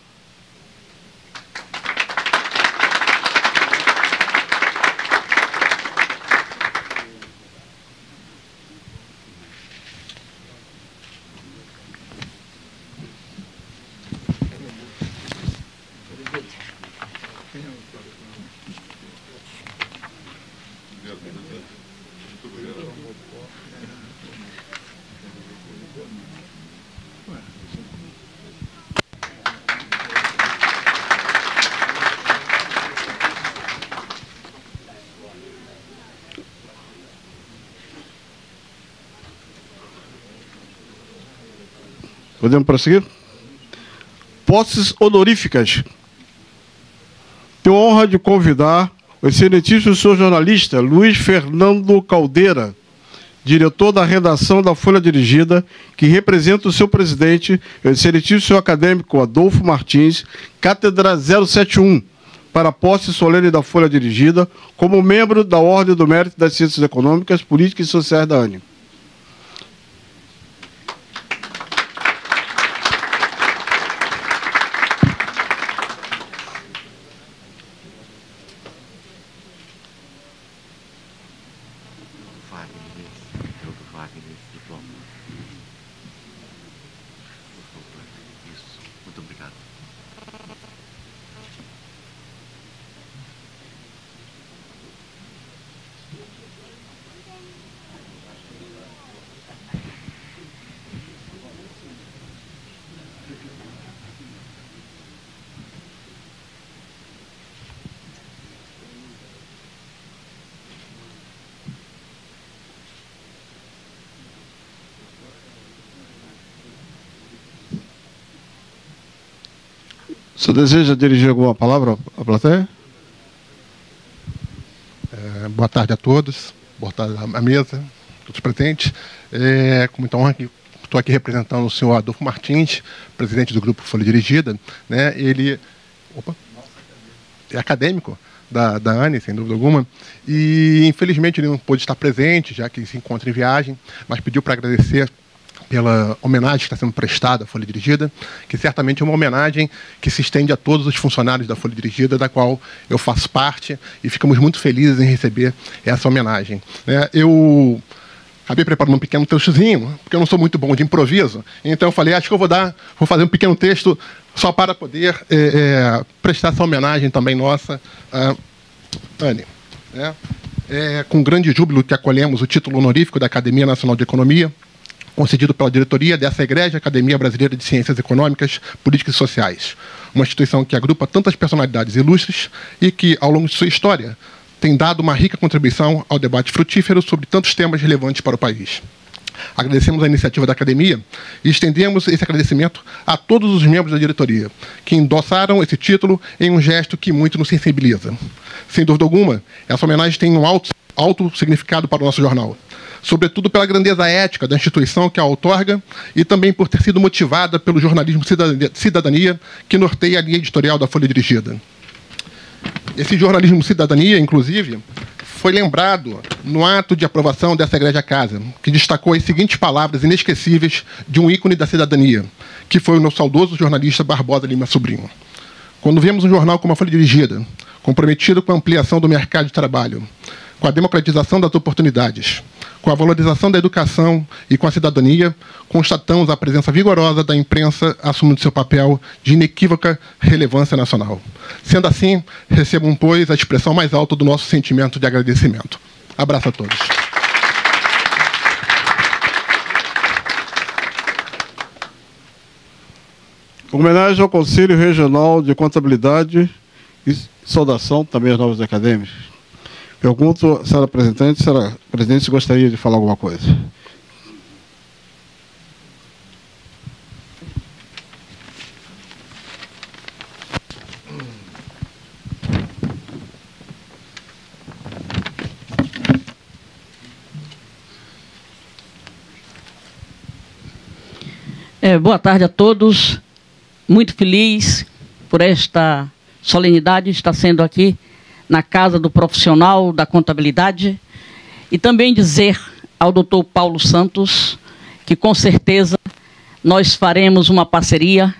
Podemos prosseguir? Posses honoríficas. Tenho a honra de convidar o excelentíssimo senhor jornalista Luiz Fernando Caldeira, diretor da redação da Folha Dirigida, que representa o seu presidente, o excelentíssimo senhor acadêmico Adolfo Martins, cátedra 071, para a posse solene da Folha Dirigida, como membro da Ordem do Mérito das Ciências Econômicas, Políticas e Sociais da ANE. Muito obrigado. O senhor deseja dirigir alguma palavra à plateia? Boa tarde a todos, boa tarde à mesa, todos presentes. Com muita honra que estou aqui representando o senhor Adolfo Martins, presidente do Grupo Folha Dirigida. Né? Ele é acadêmico da ANE, sem dúvida alguma, e infelizmente ele não pôde estar presente, já que se encontra em viagem, mas pediu para agradecer pela homenagem que está sendo prestada à Folha Dirigida, que certamente é uma homenagem que se estende a todos os funcionários da Folha Dirigida, da qual eu faço parte, e ficamos muito felizes em receber essa homenagem. Eu acabei preparando um pequeno textozinho, porque eu não sou muito bom de improviso, então eu falei, acho que eu vou fazer um pequeno texto só para poder prestar essa homenagem também nossa a ANE. É com grande júbilo que acolhemos o título honorífico da Academia Nacional de Economia, concedido pela diretoria dessa Egrégia Academia Brasileira de Ciências Econômicas, Políticas e Sociais, uma instituição que agrupa tantas personalidades ilustres e que, ao longo de sua história, tem dado uma rica contribuição ao debate frutífero sobre tantos temas relevantes para o país. Agradecemos a iniciativa da Academia e estendemos esse agradecimento a todos os membros da diretoria, que endossaram esse título em um gesto que muito nos sensibiliza. Sem dúvida alguma, essa homenagem tem um alto significado para o nosso jornal, sobretudo pela grandeza ética da instituição que a outorga e também por ter sido motivada pelo jornalismo cidadania que norteia a linha editorial da Folha Dirigida. Esse jornalismo cidadania, inclusive, foi lembrado no ato de aprovação dessa Egrégia Casa, que destacou as seguintes palavras inesquecíveis de um ícone da cidadania, que foi o nosso saudoso jornalista Barbosa Lima Sobrinho. Quando vemos um jornal como a Folha Dirigida, comprometido com a ampliação do mercado de trabalho, com a democratização das oportunidades, com a valorização da educação e com a cidadania, constatamos a presença vigorosa da imprensa assumindo seu papel de inequívoca relevância nacional. Sendo assim, recebam, pois, a expressão mais alta do nosso sentimento de agradecimento. Abraço a todos. Homenagem ao Conselho Regional de Contabilidade e saudação também aos novos acadêmicos. Pergunto, senhora presidente, se gostaria de falar alguma coisa. Boa tarde a todos. Muito feliz por esta solenidade estar sendo aqui na Casa do Profissional da Contabilidade, e também dizer ao doutor Paulo Santos que, com certeza, nós faremos uma parceria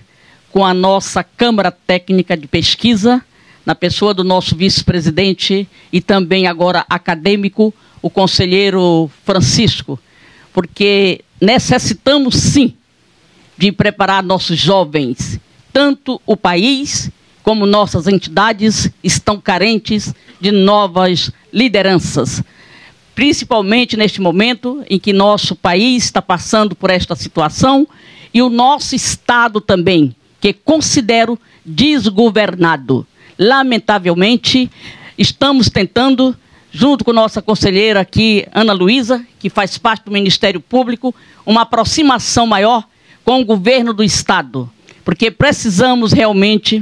com a nossa Câmara Técnica de Pesquisa, na pessoa do nosso vice-presidente e também agora acadêmico, o conselheiro Francisco, porque necessitamos, sim, de preparar nossos jovens, tanto o país como nossas entidades estão carentes de novas lideranças, principalmente neste momento em que nosso país está passando por esta situação e o nosso Estado também, que considero desgovernado. Lamentavelmente, estamos tentando, junto com nossa conselheira aqui, Ana Luísa, que faz parte do Ministério Público, uma aproximação maior com o governo do Estado, porque precisamos realmente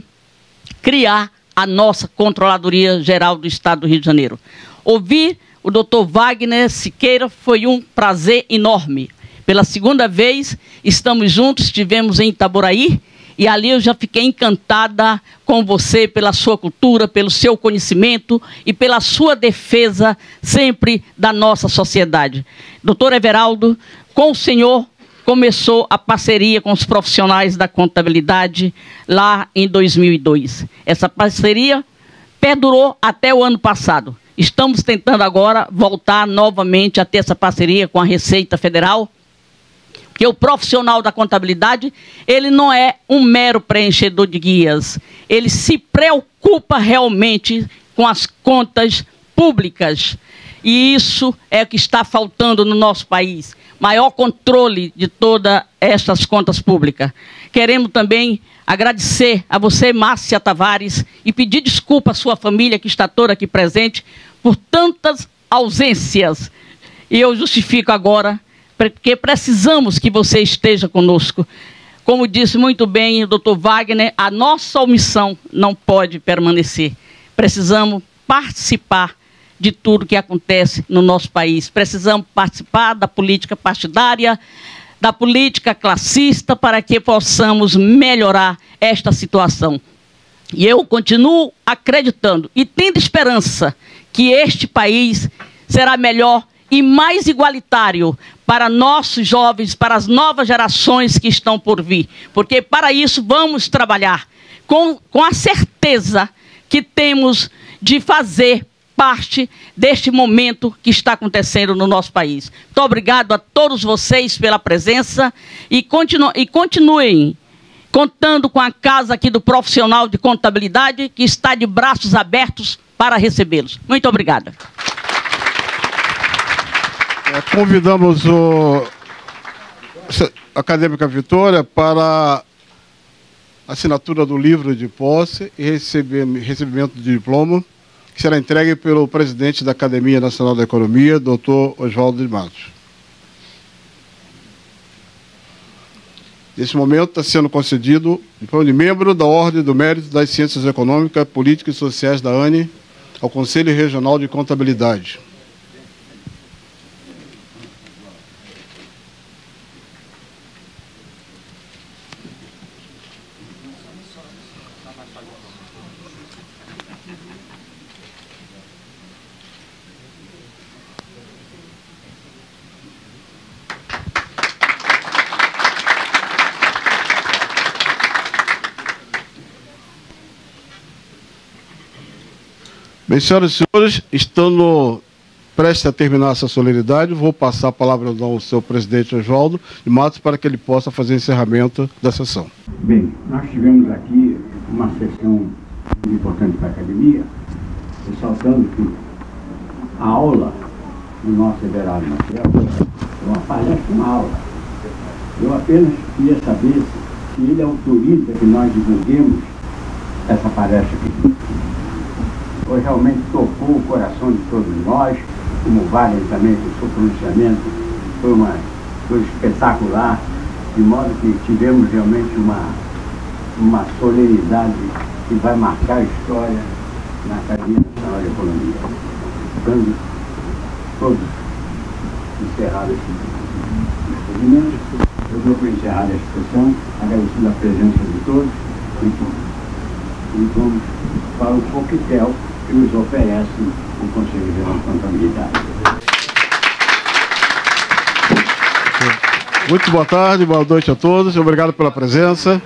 criar a nossa Controladoria Geral do Estado do Rio de Janeiro. Ouvir o doutor Wagner Siqueira foi um prazer enorme. Pela segunda vez, estamos juntos, estivemos em Itaboraí, e ali eu já fiquei encantada com você, pela sua cultura, pelo seu conhecimento e pela sua defesa sempre da nossa sociedade. Doutor Everaldo, com o senhor começou a parceria com os profissionais da contabilidade lá em 2002. Essa parceria perdurou até o ano passado. Estamos tentando agora voltar novamente a ter essa parceria com a Receita Federal, porque o profissional da contabilidade, ele não é um mero preenchedor de guias, ele se preocupa realmente com as contas públicas. E isso é o que está faltando no nosso país, maior controle de todas estas contas públicas. Queremos também agradecer a você, Márcia Tavares, e pedir desculpa à sua família, que está toda aqui presente, por tantas ausências. E eu justifico agora, porque precisamos que você esteja conosco. Como disse muito bem o doutor Wagner, a nossa omissão não pode permanecer. Precisamos participar de tudo que acontece no nosso país. Precisamos participar da política partidária, da política classista, para que possamos melhorar esta situação. E eu continuo acreditando e tendo esperança que este país será melhor e mais igualitário para nossos jovens, para as novas gerações que estão por vir. Porque para isso vamos trabalhar com a certeza que temos de fazer parte deste momento que está acontecendo no nosso país. Muito obrigado a todos vocês pela presença e continuem contando com a casa aqui do profissional de contabilidade, que está de braços abertos para recebê-los. Muito obrigada. Convidamos a acadêmica Vitória para assinatura do livro de posse e recebimento de diploma, que será entregue pelo presidente da Academia Nacional da Economia, Dr. Oswaldo de Matos. Nesse momento está sendo concedido o diploma de membro da Ordem do Mérito das Ciências Econômicas, Políticas e Sociais da ANE ao Conselho Regional de Contabilidade. Bem, senhoras e senhores, estando prestes a terminar essa solenidade, vou passar a palavra ao seu presidente Oswaldo de Matos para que ele possa fazer o encerramento da sessão. Bem, nós tivemos aqui uma sessão muito importante para a academia, ressaltando que a aula do nosso Everaldo Maciel é uma palestra, uma aula. Eu apenas queria saber se ele autoriza que nós divulguemos essa palestra aqui. Hoje realmente tocou o coração de todos nós, como o Wagner também, com o seu pronunciamento foi uma coisa espetacular, de modo que tivemos realmente uma solenidade que vai marcar a história na Academia Nacional de Economia. Dando todos encerrados esse movimento, eu dou para encerrar esta sessão, agradecendo a presença de todos e vamos para o coquetel que nos oferece o Conselho Regional de Contabilidade. Muito boa tarde, boa noite a todos, obrigado pela presença.